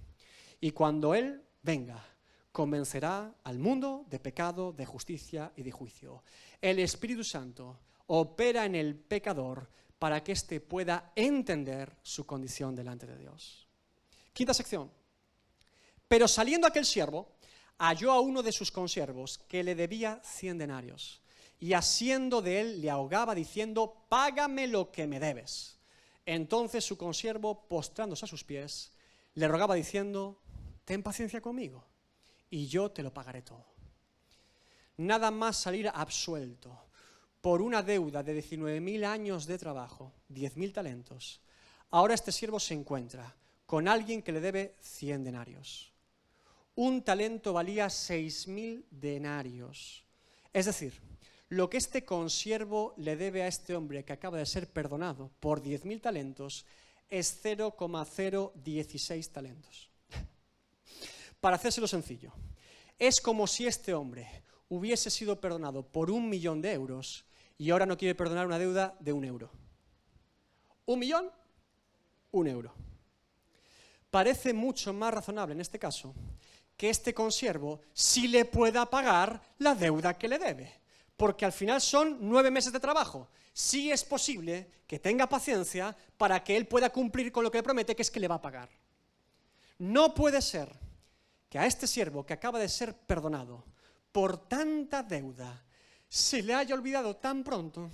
Y cuando Él venga, convencerá al mundo de pecado, de justicia y de juicio. El Espíritu Santo opera en el pecador para que éste pueda entender su condición delante de Dios. Quinta sección. Pero saliendo aquel siervo, halló a uno de sus consiervos que le debía 100 denarios. Y asiendo de él le ahogaba diciendo, págame lo que me debes. Entonces su consiervo, postrándose a sus pies, le rogaba diciendo, ten paciencia conmigo y yo te lo pagaré todo. Nada más salir absuelto por una deuda de 19.000 años de trabajo, 10.000 talentos, ahora este siervo se encuentra con alguien que le debe 100 denarios. Un talento valía 6.000 denarios. Es decir, lo que este consiervo le debe a este hombre que acaba de ser perdonado por 10.000 talentos es 0,016 talentos. Para hacérselo sencillo, es como si este hombre hubiese sido perdonado por 1.000.000 de euros y ahora no quiere perdonar una deuda de 1 euro. 1 millón, 1 euro. parece mucho más razonable en este caso que este consiervo sí le pueda pagar la deuda que le debe, porque al final son 9 meses de trabajo. Sí es posible que tenga paciencia para que él pueda cumplir con lo que le promete, que es que le va a pagar. No puede ser que a este siervo que acaba de ser perdonado por tanta deuda se le haya olvidado tan pronto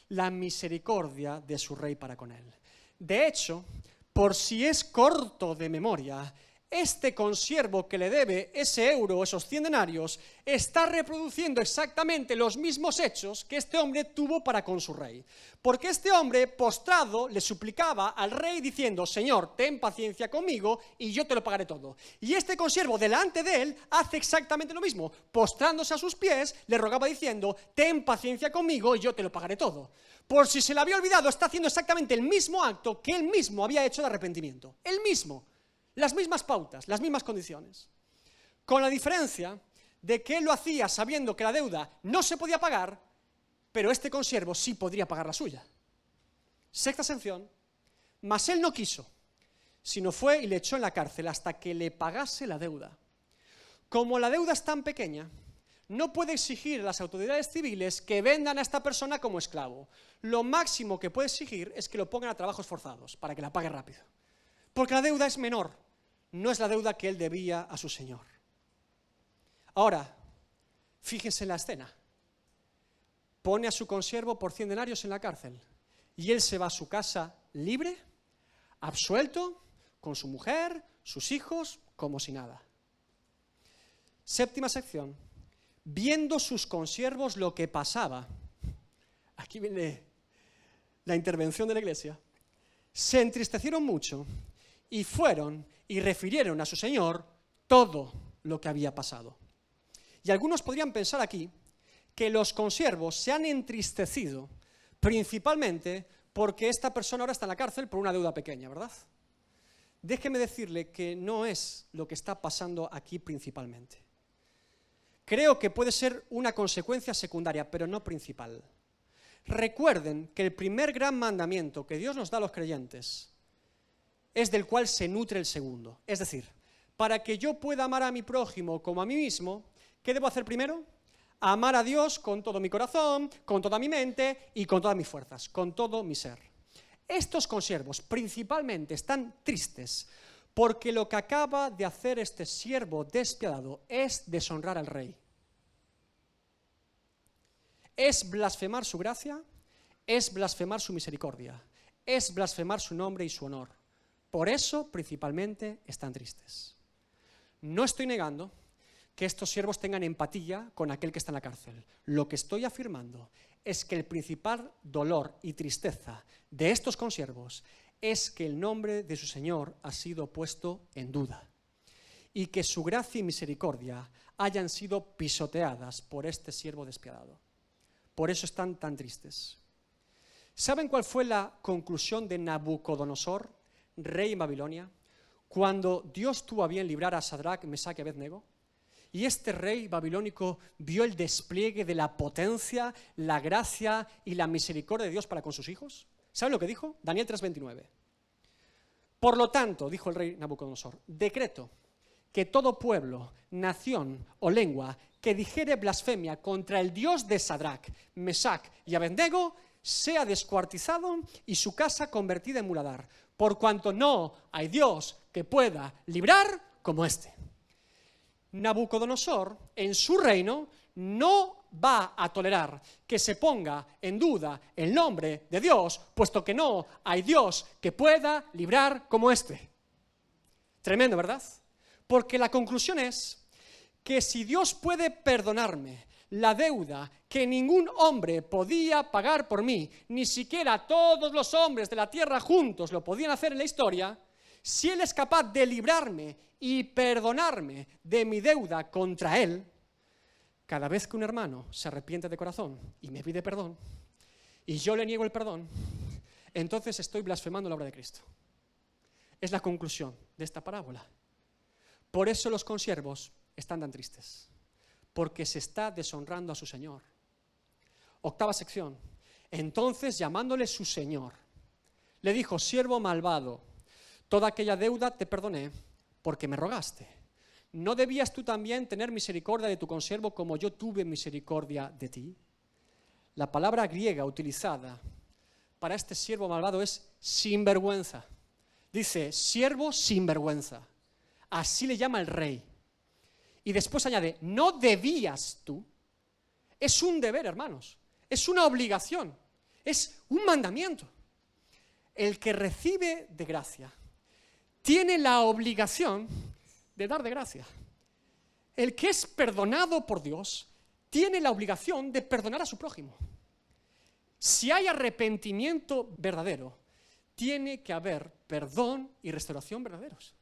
la misericordia de su rey para con él. De hecho, por si es corto de memoria, este consiervo que le debe ese euro, esos 100 denarios, está reproduciendo exactamente los mismos hechos que este hombre tuvo para con su rey. Porque este hombre, postrado, le suplicaba al rey diciendo: Señor, ten paciencia conmigo y yo te lo pagaré todo. Y este consiervo, delante de él, hace exactamente lo mismo. Postrándose a sus pies, le rogaba diciendo: ten paciencia conmigo y yo te lo pagaré todo. Por si se le había olvidado, está haciendo exactamente el mismo acto que él mismo había hecho de arrepentimiento. El mismo. Las mismas pautas, las mismas condiciones. Con la diferencia de que él lo hacía sabiendo que la deuda no se podía pagar, pero este consiervo sí podría pagar la suya. Sexta sección. Mas él no quiso, sino fue y le echó en la cárcel hasta que le pagase la deuda. Como la deuda es tan pequeña, no puede exigir a las autoridades civiles que vendan a esta persona como esclavo. Lo máximo que puede exigir es que lo pongan a trabajos forzados para que la pague rápido. Porque la deuda es menor, no es la deuda que él debía a su señor. Ahora, fíjense en la escena. Pone a su consiervo por 100 denarios en la cárcel y él se va a su casa libre, absuelto, con su mujer, sus hijos, como si nada. Séptima sección. Viendo sus consiervos lo que pasaba, aquí viene la intervención de la iglesia, se entristecieron mucho y fueron y refirieron a su señor todo lo que había pasado. Y algunos podrían pensar aquí que los consiervos se han entristecido principalmente porque esta persona ahora está en la cárcel por una deuda pequeña, ¿verdad? Déjeme decirle que no es lo que está pasando aquí principalmente. Creo que puede ser una consecuencia secundaria, pero no principal. Recuerden que el primer gran mandamiento que Dios nos da a los creyentes es del cual se nutre el segundo. Es decir, para que yo pueda amar a mi prójimo como a mí mismo, ¿qué debo hacer primero? Amar a Dios con todo mi corazón, con toda mi mente y con todas mis fuerzas, con todo mi ser. Estos consiervos principalmente están tristes porque lo que acaba de hacer este siervo despiadado es deshonrar al rey. Es blasfemar su gracia, es blasfemar su misericordia, es blasfemar su nombre y su honor. Por eso, principalmente, están tristes. No estoy negando que estos siervos tengan empatía con aquel que está en la cárcel. Lo que estoy afirmando es que el principal dolor y tristeza de estos consiervos es que el nombre de su Señor ha sido puesto en duda y que su gracia y misericordia hayan sido pisoteadas por este siervo despiadado. Por eso están tan tristes. ¿Saben cuál fue la conclusión de Nabucodonosor, rey en Babilonia, cuando Dios tuvo a bien librar a Sadrach, Mesach y Abednego? Y este rey babilónico vio el despliegue de la potencia, la gracia y la misericordia de Dios para con sus hijos. ¿Saben lo que dijo? Daniel 3:29. Por lo tanto, dijo el rey Nabucodonosor, decreto que todo pueblo, nación o lengua que dijere blasfemia contra el Dios de Sadrach, Mesach y Abednego sea descuartizado y su casa convertida en muladar, por cuanto no hay Dios que pueda librar como este. Nabucodonosor, en su reino, no va a tolerar que se ponga en duda el nombre de Dios, puesto que no hay Dios que pueda librar como este. Tremendo, ¿verdad? Porque la conclusión es que si Dios puede perdonarme la deuda que ningún hombre podía pagar por mí, ni siquiera todos los hombres de la tierra juntos lo podían hacer en la historia, si Él es capaz de librarme y perdonarme de mi deuda contra Él, cada vez que un hermano se arrepiente de corazón y me pide perdón, y yo le niego el perdón, entonces estoy blasfemando la obra de Cristo. Es la conclusión de esta parábola. Por eso los consiervos están tan tristes, porque se está deshonrando a su Señor. Octava sección. Entonces, llamándole su Señor, le dijo: siervo malvado, Toda aquella deuda te perdoné porque me rogaste. ¿No debías tú también tener misericordia de tu consiervo como yo tuve misericordia de ti? La palabra griega utilizada para este siervo malvado es sinvergüenza. Dice, siervo sinvergüenza. Así le llama el rey. Y después añade, ¿no debías tú? Es un deber, hermanos. Es una obligación. Es un mandamiento. El que recibe de gracia tiene la obligación de dar de gracia. El que es perdonado por Dios tiene la obligación de perdonar a su prójimo. Si hay arrepentimiento verdadero, tiene que haber perdón y restauración verdaderos.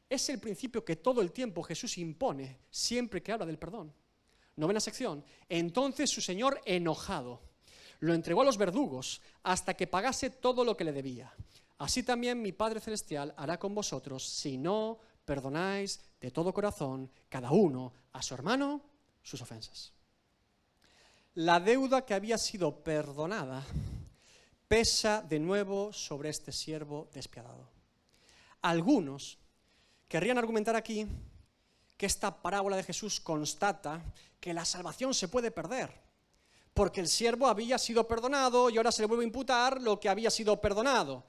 Es el principio que todo el tiempo Jesús impone siempre que habla del perdón. Novena sección. Entonces su señor, enojado, lo entregó a los verdugos hasta que pagase todo lo que le debía. Así también mi Padre Celestial hará con vosotros si no perdonáis de todo corazón cada uno a su hermano sus ofensas. La deuda que había sido perdonada pesa de nuevo sobre este siervo despiadado. Algunos querrían argumentar aquí que esta parábola de Jesús constata que la salvación se puede perder, porque el siervo había sido perdonado y ahora se le vuelve a imputar lo que había sido perdonado.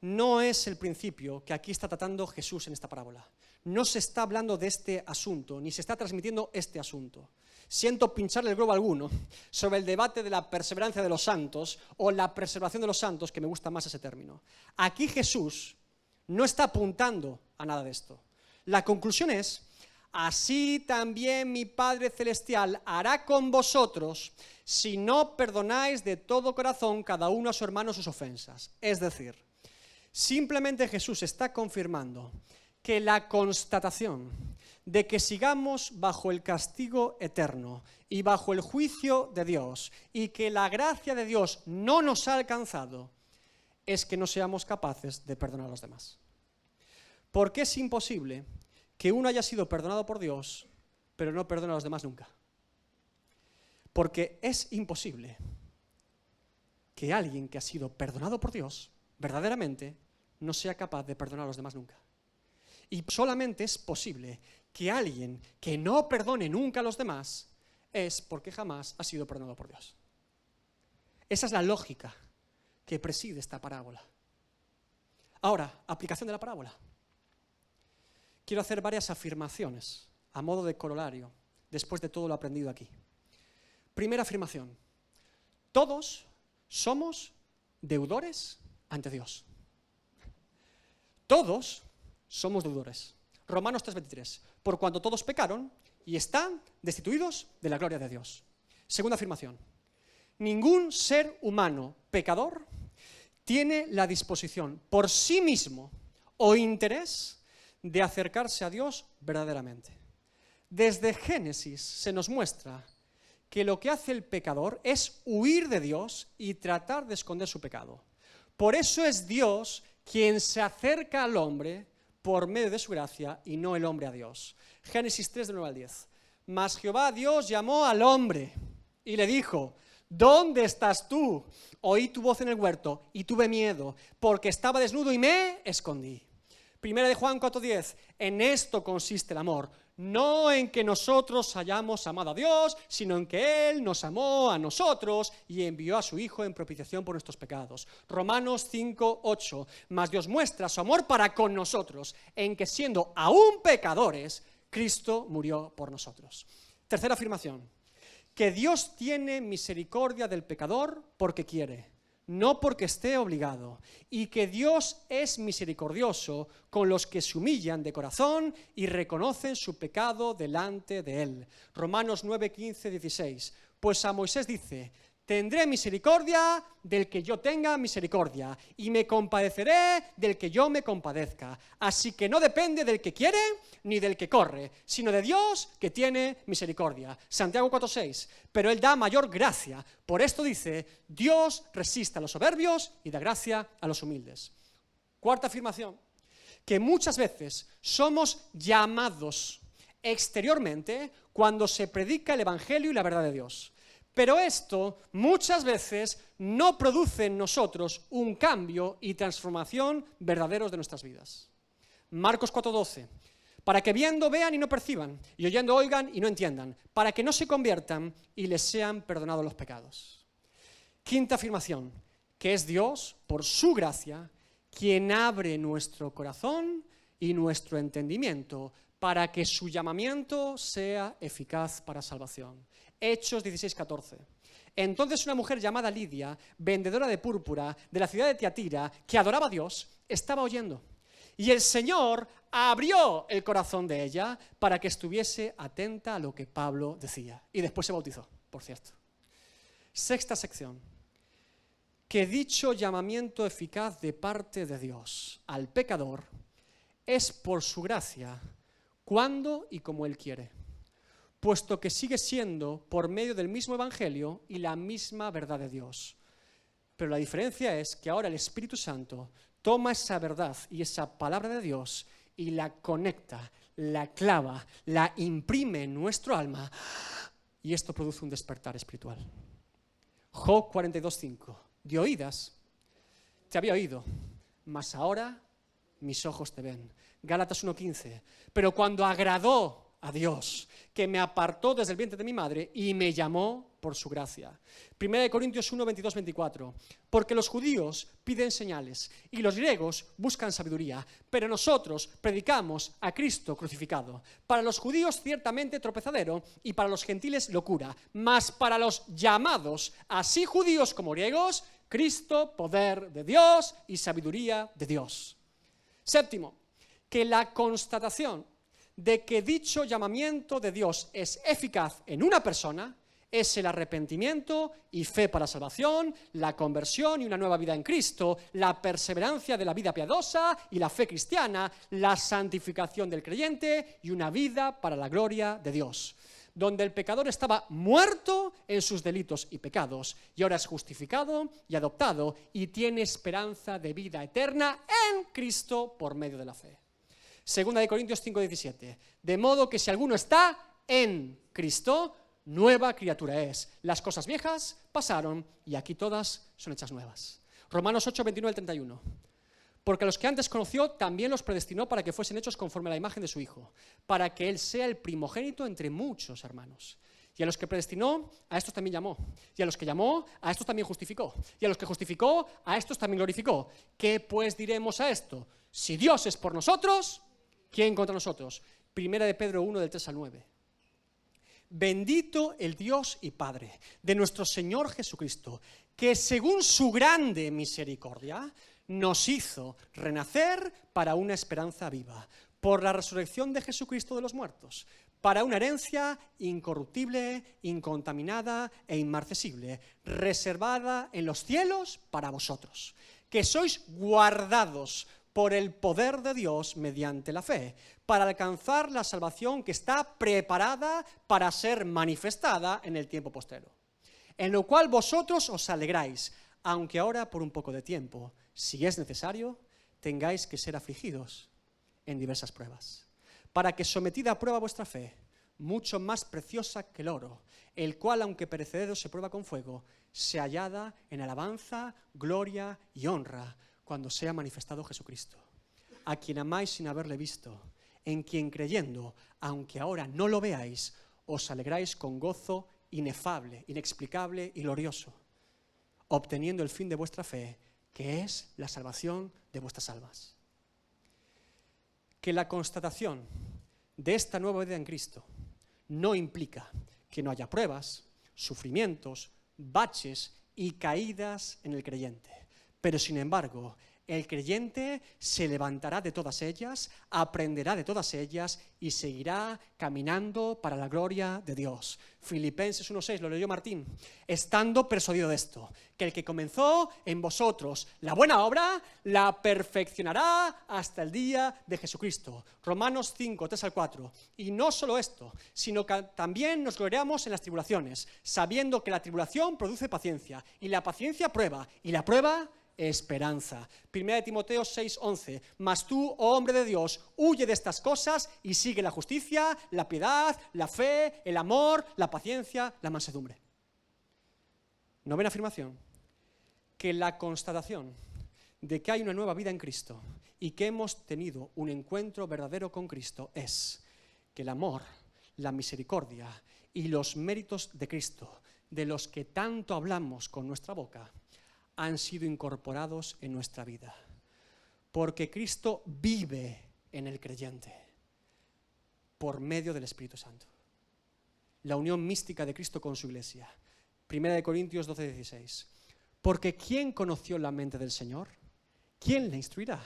No es el principio que aquí está tratando Jesús en esta parábola. No se está hablando de este asunto, ni se está transmitiendo este asunto. Siento pincharle el globo a alguno sobre el debate de la perseverancia de los santos o la preservación de los santos, que me gusta más ese término. Aquí Jesús no está apuntando a nada de esto. La conclusión es, así también mi Padre Celestial hará con vosotros si no perdonáis de todo corazón cada uno a su hermano sus ofensas. Es decir, simplemente Jesús está confirmando que la constatación de que sigamos bajo el castigo eterno y bajo el juicio de Dios y que la gracia de Dios no nos ha alcanzado es que no seamos capaces de perdonar a los demás. Porque es imposible que uno haya sido perdonado por Dios, pero no perdone a los demás nunca. Porque es imposible que alguien que ha sido perdonado por Dios, verdaderamente, no sea capaz de perdonar a los demás nunca. Y solamente es posible que alguien que no perdone nunca a los demás es porque jamás ha sido perdonado por Dios. Esa es la lógica que preside esta parábola. Ahora, aplicación de la parábola. Quiero hacer varias afirmaciones a modo de corolario después de todo lo aprendido aquí. Primera afirmación. Todos somos deudores ante Dios. Todos somos deudores. Romanos 3:23. Por cuanto todos pecaron y están destituidos de la gloria de Dios. Segunda afirmación. Ningún ser humano pecador tiene la disposición por sí mismo o interés de acercarse a Dios verdaderamente. Desde Génesis se nos muestra que lo que hace el pecador es huir de Dios y tratar de esconder su pecado. Por eso es Dios quien se acerca al hombre por medio de su gracia y no el hombre a Dios. Génesis 3, del 9 al 10. Mas Jehová Dios llamó al hombre y le dijo: ¿dónde estás tú? Oí tu voz en el huerto y tuve miedo, porque estaba desnudo y me escondí. Primera de Juan 4:10. En esto consiste el amor, no en que nosotros hayamos amado a Dios, sino en que Él nos amó a nosotros y envió a su Hijo en propiciación por nuestros pecados. Romanos 5:8. Mas Dios muestra su amor para con nosotros, en que siendo aún pecadores, Cristo murió por nosotros. Tercera afirmación. Que Dios tiene misericordia del pecador porque quiere, no porque esté obligado, y que Dios es misericordioso con los que se humillan de corazón y reconocen su pecado delante de Él. Romanos 9, 15, 16. Pues a Moisés dice: tendré misericordia del que yo tenga misericordia, y me compadeceré del que yo me compadezca. Así que no depende del que quiere ni del que corre, sino de Dios que tiene misericordia. Santiago 4:6. Pero Él da mayor gracia. Por esto dice: Dios resiste a los soberbios y da gracia a los humildes. Cuarta afirmación. Que muchas veces somos llamados exteriormente cuando se predica el Evangelio y la verdad de Dios. Pero esto muchas veces no produce en nosotros un cambio y transformación verdaderos de nuestras vidas. Marcos 4:12. Para que viendo vean y no perciban, y oyendo oigan y no entiendan, para que no se conviertan y les sean perdonados los pecados. Quinta afirmación, que es Dios, por su gracia, quien abre nuestro corazón y nuestro entendimiento para que su llamamiento sea eficaz para salvación. Hechos 16:14. Entonces una mujer llamada Lidia, vendedora de púrpura de la ciudad de Tiatira, que adoraba a Dios, estaba oyendo. Y el Señor abrió el corazón de ella para que estuviese atenta a lo que Pablo decía. Y después se bautizó, por cierto. Sexta sección. Que dicho llamamiento eficaz de parte de Dios al pecador es por su gracia, cuando y como Él quiere, puesto que sigue siendo por medio del mismo Evangelio y la misma verdad de Dios. Pero la diferencia es que ahora el Espíritu Santo toma esa verdad y esa palabra de Dios y la conecta, la clava, la imprime en nuestro alma y esto produce un despertar espiritual. Job 42:5. De oídas te había oído, mas ahora mis ojos te ven. Gálatas 1:15. Pero cuando agradó a Dios, que me apartó desde el vientre de mi madre y me llamó por su gracia. 1 Corintios 1:22-24. Porque los judíos piden señales y los griegos buscan sabiduría, pero nosotros predicamos a Cristo crucificado. Para los judíos ciertamente tropezadero y para los gentiles locura, mas para los llamados, así judíos como griegos, Cristo, poder de Dios y sabiduría de Dios. Séptimo, que la constatación de que dicho llamamiento de Dios es eficaz en una persona es el arrepentimiento y fe para salvación, la conversión y una nueva vida en Cristo, la perseverancia de la vida piadosa y la fe cristiana, la santificación del creyente y una vida para la gloria de Dios. Donde el pecador estaba muerto en sus delitos y pecados, y ahora es justificado y adoptado y tiene esperanza de vida eterna en Cristo por medio de la fe. Segunda de Corintios 5:17. De modo que si alguno está en Cristo, nueva criatura es. Las cosas viejas pasaron y aquí todas son hechas nuevas. Romanos 8:29-31. Porque a los que antes conoció también los predestinó para que fuesen hechos conforme a la imagen de su Hijo, para que Él sea el primogénito entre muchos hermanos. Y a los que predestinó, a estos también llamó. Y a los que llamó, a estos también justificó. Y a los que justificó, a estos también glorificó. ¿Qué pues diremos a esto? Si Dios es por nosotros, ¿quién contra nosotros? Primera de Pedro 1, del 3 al 9. Bendito el Dios y Padre de nuestro Señor Jesucristo, que según su grande misericordia nos hizo renacer para una esperanza viva, por la resurrección de Jesucristo de los muertos, para una herencia incorruptible, incontaminada e inmarcesible, reservada en los cielos para vosotros, que sois guardados por el poder de Dios mediante la fe, para alcanzar la salvación que está preparada para ser manifestada en el tiempo postrero, en lo cual vosotros os alegráis, aunque ahora por un poco de tiempo, si es necesario, tengáis que ser afligidos en diversas pruebas, para que sometida a prueba vuestra fe, mucho más preciosa que el oro, el cual, aunque perecedero se prueba con fuego, se hallada en alabanza, gloria y honra, cuando sea manifestado Jesucristo, a quien amáis sin haberle visto, en quien creyendo, aunque ahora no lo veáis, os alegráis con gozo inefable, inexplicable y glorioso, obteniendo el fin de vuestra fe, que es la salvación de vuestras almas. Que la constatación de esta nueva vida en Cristo no implica que no haya pruebas, sufrimientos, baches y caídas en el creyente. Pero sin embargo, el creyente se levantará de todas ellas, aprenderá de todas ellas y seguirá caminando para la gloria de Dios. Filipenses 1:6, lo leyó Martín. Estando persuadido de esto, que el que comenzó en vosotros la buena obra, la perfeccionará hasta el día de Jesucristo. Romanos 5, 3 al 4. Y no solo esto, sino que también nos gloriamos en las tribulaciones, sabiendo que la tribulación produce paciencia, y la paciencia prueba, y la prueba esperanza. 1 Timoteo 6:11. Mas tú, oh hombre de Dios, huye de estas cosas y sigue la justicia, la piedad, la fe, el amor, la paciencia, la mansedumbre. Novena afirmación, que la constatación de que hay una nueva vida en Cristo y que hemos tenido un encuentro verdadero con Cristo es que el amor, la misericordia y los méritos de Cristo, de los que tanto hablamos con nuestra boca, han sido incorporados en nuestra vida. Porque Cristo vive en el creyente por medio del Espíritu Santo. La unión mística de Cristo con su iglesia. 1 Corintios 12:16. Porque ¿quién conoció la mente del Señor? ¿Quién le instruirá?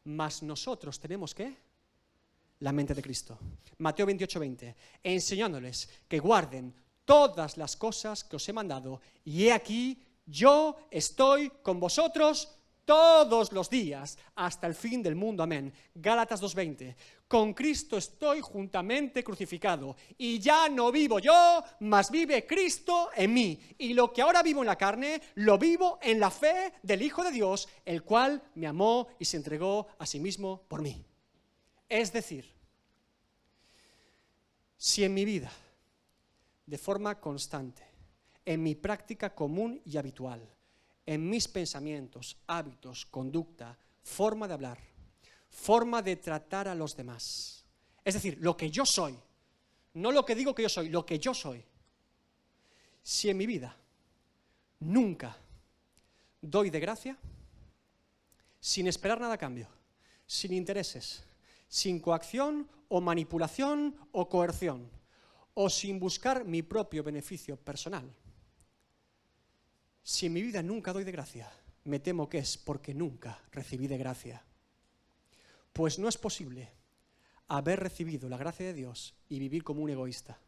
Mas nosotros tenemos ¿qué? La mente de Cristo. Mateo 28:20. Enseñándoles que guarden todas las cosas que os he mandado, y he aquí, yo estoy con vosotros todos los días hasta el fin del mundo. Amén. Gálatas 2:20. Con Cristo estoy juntamente crucificado, y ya no vivo yo, mas vive Cristo en mí. Y lo que ahora vivo en la carne, lo vivo en la fe del Hijo de Dios, el cual me amó y se entregó a sí mismo por mí. Es decir, si en mi vida, de forma constante, en mi práctica común y habitual, en mis pensamientos, hábitos, conducta, forma de hablar, forma de tratar a los demás, es decir, lo que yo soy, no lo que digo que yo soy, lo que yo soy, si en mi vida nunca doy de gracia, sin esperar nada a cambio, sin intereses, sin coacción o manipulación o coerción, o sin buscar mi propio beneficio personal, si en mi vida nunca doy de gracia, me temo que es porque nunca recibí de gracia. Pues no es posible haber recibido la gracia de Dios y vivir como un egoísta.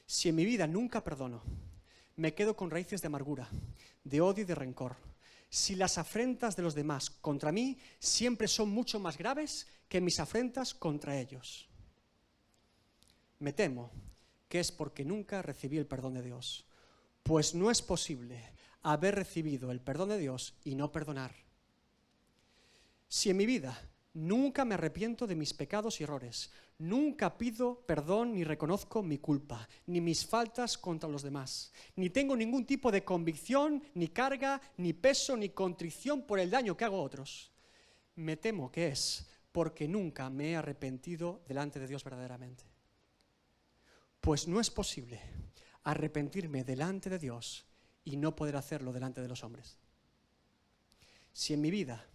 Si en mi vida nunca perdono, me quedo con raíces de amargura, de odio y de rencor. Si las afrentas de los demás contra mí siempre son mucho más graves que mis afrentas contra ellos, me temo que es porque nunca recibí el perdón de Dios. Pues no es posible haber recibido el perdón de Dios y no perdonar. Si en mi vida nunca me arrepiento de mis pecados y errores, nunca pido perdón ni reconozco mi culpa, ni mis faltas contra los demás, ni tengo ningún tipo de convicción, ni carga, ni peso, ni contrición por el daño que hago a otros, me temo que es porque nunca me he arrepentido delante de Dios verdaderamente. Pues no es posible arrepentirme delante de Dios y no poder hacerlo delante de los hombres. Si en mi vida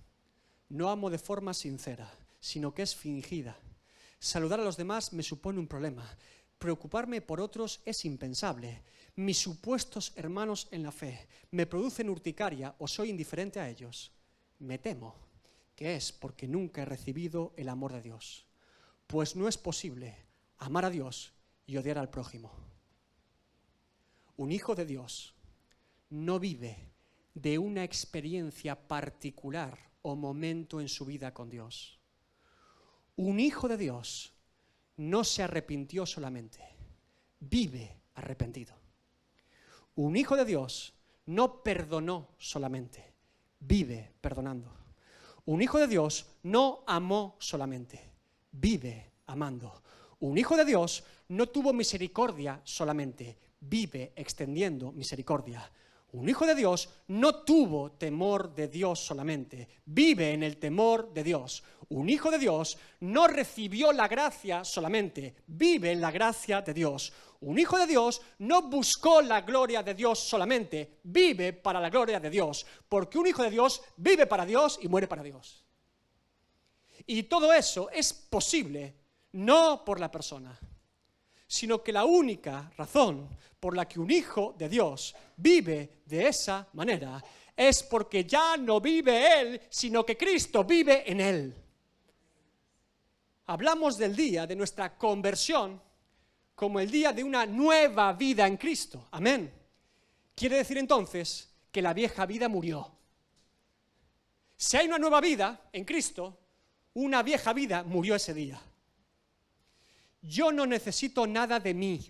no amo de forma sincera, sino que es fingida, saludar a los demás me supone un problema, preocuparme por otros es impensable, mis supuestos hermanos en la fe me producen urticaria o soy indiferente a ellos, me temo que es porque nunca he recibido el amor de Dios. Pues no es posible amar a Dios y odiar al prójimo. Un hijo de Dios no vive de una experiencia particular o momento en su vida con Dios. Un hijo de Dios no se arrepintió solamente, vive arrepentido. Un hijo de Dios no perdonó solamente, vive perdonando. Un hijo de Dios no amó solamente, vive amando. Un hijo de Dios no tuvo misericordia solamente, vive extendiendo misericordia. Un hijo de Dios no tuvo temor de Dios solamente, vive en el temor de Dios. Un hijo de Dios no recibió la gracia solamente, vive en la gracia de Dios. Un hijo de Dios no buscó la gloria de Dios solamente, vive para la gloria de Dios. Porque un hijo de Dios vive para Dios y muere para Dios. Y todo eso es posible no por la persona, sino que la única razón por la que un hijo de Dios vive de esa manera es porque ya no vive él, sino que Cristo vive en él. Hablamos del día de nuestra conversión como el día de una nueva vida en Cristo. Amén. Quiere decir entonces que la vieja vida murió. Si hay una nueva vida en Cristo, una vieja vida murió ese día. Yo no necesito nada de mí,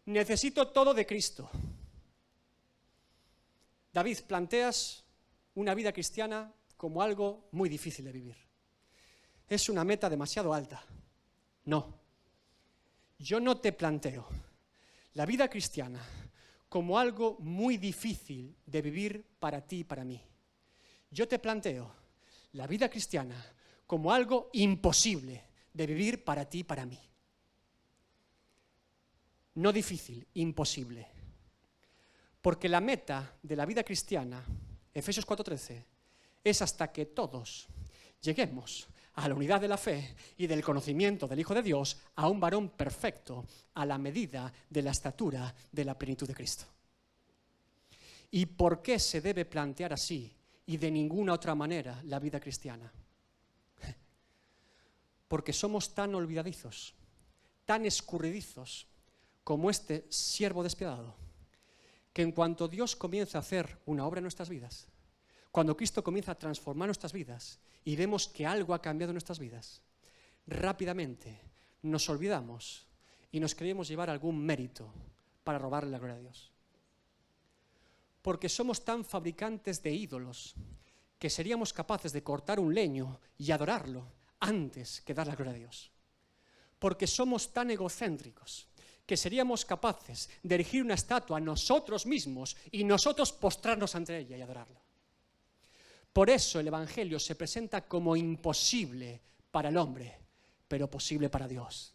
necesito todo de Cristo. David, planteas una vida cristiana como algo muy difícil de vivir. Es una meta demasiado alta. No, yo no te planteo la vida cristiana como algo muy difícil de vivir para ti y para mí. Yo te planteo la vida cristiana como algo imposible de vivir para ti y para mí. No difícil, imposible. Porque la meta de la vida cristiana, Efesios 4:13, es hasta que todos lleguemos a la unidad de la fe y del conocimiento del Hijo de Dios, a un varón perfecto, a la medida de la estatura de la plenitud de Cristo. ¿Y por qué se debe plantear así y de ninguna otra manera la vida cristiana? Porque somos tan olvidadizos, tan escurridizos como este siervo despiadado, que en cuanto Dios comienza a hacer una obra en nuestras vidas, cuando Cristo comienza a transformar nuestras vidas y vemos que algo ha cambiado en nuestras vidas, rápidamente nos olvidamos y nos queremos llevar algún mérito para robarle la gloria a Dios. Porque somos tan fabricantes de ídolos que seríamos capaces de cortar un leño y adorarlo antes que dar la gloria a Dios. Porque somos tan egocéntricos que seríamos capaces de erigir una estatua a nosotros mismos y nosotros postrarnos ante ella y adorarla. Por eso el Evangelio se presenta como imposible para el hombre, pero posible para Dios.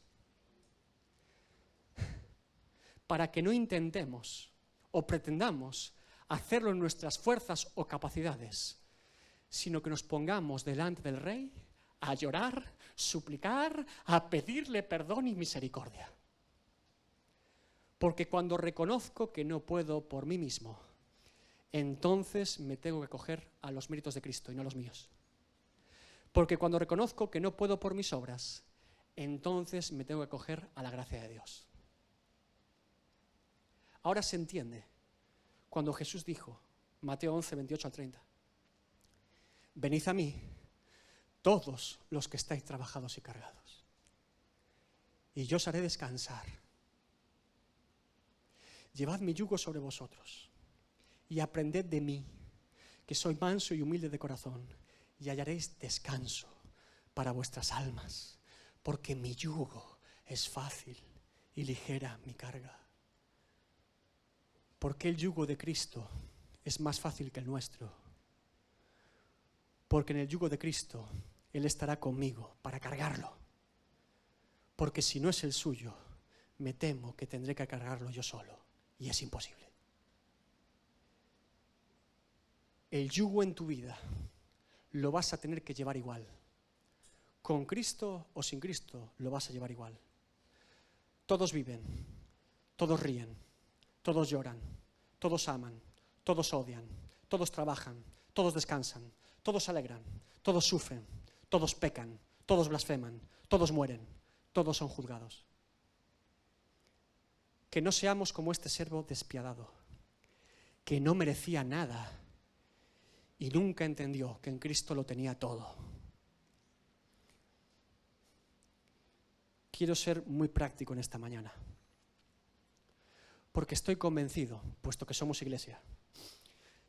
Para que no intentemos o pretendamos hacerlo en nuestras fuerzas o capacidades, sino que nos pongamos delante del Rey a llorar, suplicar, a pedirle perdón y misericordia. Porque cuando reconozco que no puedo por mí mismo, entonces me tengo que acoger a los méritos de Cristo y no a los míos. Porque cuando reconozco que no puedo por mis obras, entonces me tengo que acoger a la gracia de Dios. Ahora se entiende cuando Jesús dijo, Mateo 11, 28 al 30, venid a mí, todos los que estáis trabajados y cargados, y yo os haré descansar. Llevad mi yugo sobre vosotros y aprended de mí, que soy manso y humilde de corazón, y hallaréis descanso para vuestras almas, porque mi yugo es fácil y ligera mi carga. Porque el yugo de Cristo es más fácil que el nuestro. Porque en el yugo de Cristo Él estará conmigo para cargarlo. Porque si no es el suyo, me temo que tendré que cargarlo yo solo. Y es imposible. El yugo en tu vida lo vas a tener que llevar igual. Con Cristo o sin Cristo lo vas a llevar igual. Todos viven, todos ríen, todos lloran, todos aman, todos odian, todos trabajan, todos descansan, todos se alegran, todos sufren, todos pecan, todos blasfeman, todos mueren, todos son juzgados. Que no seamos como este siervo despiadado, que no merecía nada y nunca entendió que en Cristo lo tenía todo. Quiero ser muy práctico en esta mañana, porque estoy convencido, puesto que somos iglesia,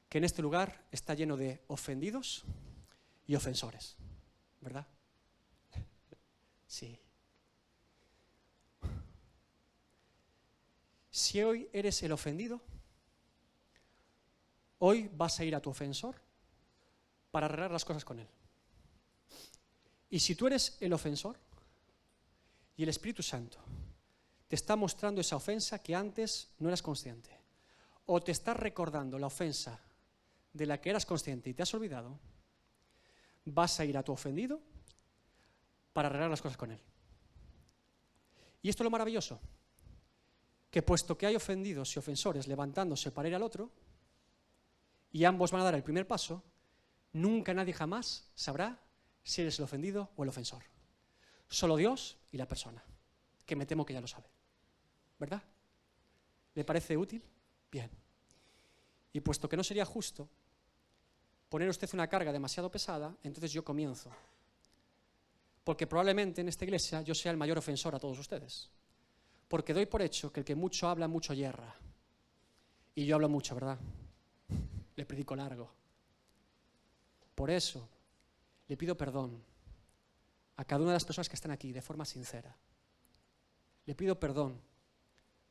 que en este lugar está lleno de ofendidos y ofensores, ¿verdad? Sí. Si hoy eres el ofendido, hoy vas a ir a tu ofensor para arreglar las cosas con él. Y si tú eres el ofensor y el Espíritu Santo te está mostrando esa ofensa que antes no eras consciente, o te está recordando la ofensa de la que eras consciente y te has olvidado, vas a ir a tu ofendido para arreglar las cosas con él. Y esto es lo maravilloso, que puesto que hay ofendidos y ofensores levantándose para ir al otro, y ambos van a dar el primer paso, nunca nadie jamás sabrá si eres el ofendido o el ofensor. Solo Dios y la persona, que me temo que ya lo sabe. ¿Verdad? ¿Le parece útil? Bien. Y puesto que no sería justo poner usted una carga demasiado pesada, entonces yo comienzo. Porque probablemente en esta iglesia yo sea el mayor ofensor a todos ustedes. Porque doy por hecho que el que mucho habla, mucho yerra. Y yo hablo mucho, ¿verdad? Le predico largo. Por eso le pido perdón a cada una de las personas que están aquí de forma sincera. Le pido perdón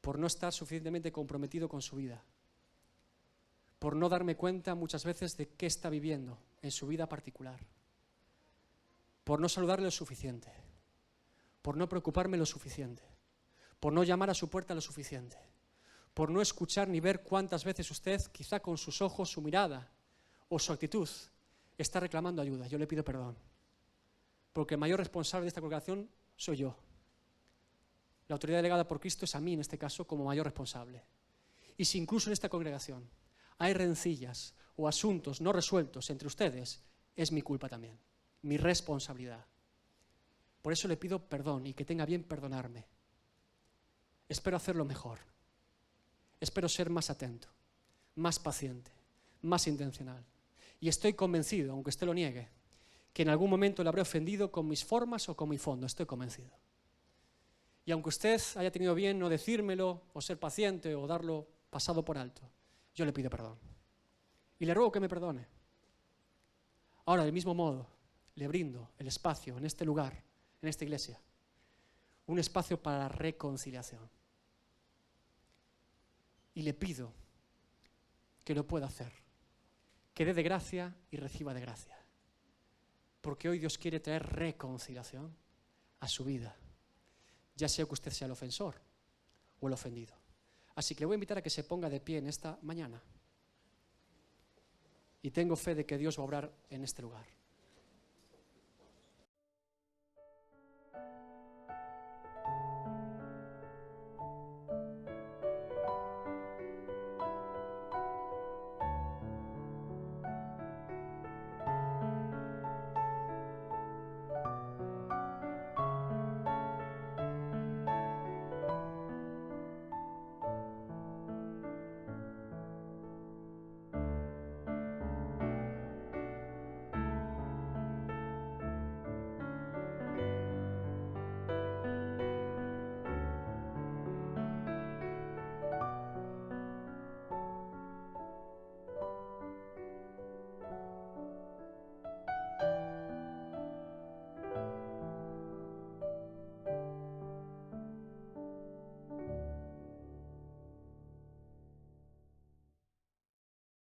por no estar suficientemente comprometido con su vida, por no darme cuenta muchas veces de qué está viviendo en su vida particular, por no saludarle lo suficiente, por no preocuparme lo suficiente, por no llamar a su puerta lo suficiente, por no escuchar ni ver cuántas veces usted, quizá con sus ojos, su mirada o su actitud, está reclamando ayuda. Yo le pido perdón, porque el mayor responsable de esta congregación soy yo. La autoridad delegada por Cristo es a mí, en este caso, como mayor responsable. Y si incluso en esta congregación hay rencillas o asuntos no resueltos entre ustedes, es mi culpa también, mi responsabilidad. Por eso le pido perdón y que tenga bien perdonarme. Espero hacerlo mejor. Espero ser más atento, más paciente, más intencional. Y estoy convencido, aunque usted lo niegue, que en algún momento le habré ofendido con mis formas o con mi fondo. Estoy convencido. Y aunque usted haya tenido bien no decírmelo, o ser paciente, o darlo pasado por alto, yo le pido perdón. Y le ruego que me perdone. Ahora, del mismo modo, le brindo el espacio en este lugar, en esta iglesia, un espacio para la reconciliación. Y le pido que lo pueda hacer, que dé de gracia y reciba de gracia. Porque hoy Dios quiere traer reconciliación a su vida, ya sea que usted sea el ofensor o el ofendido. Así que le voy a invitar a que se ponga de pie en esta mañana. Y tengo fe de que Dios va a obrar en este lugar.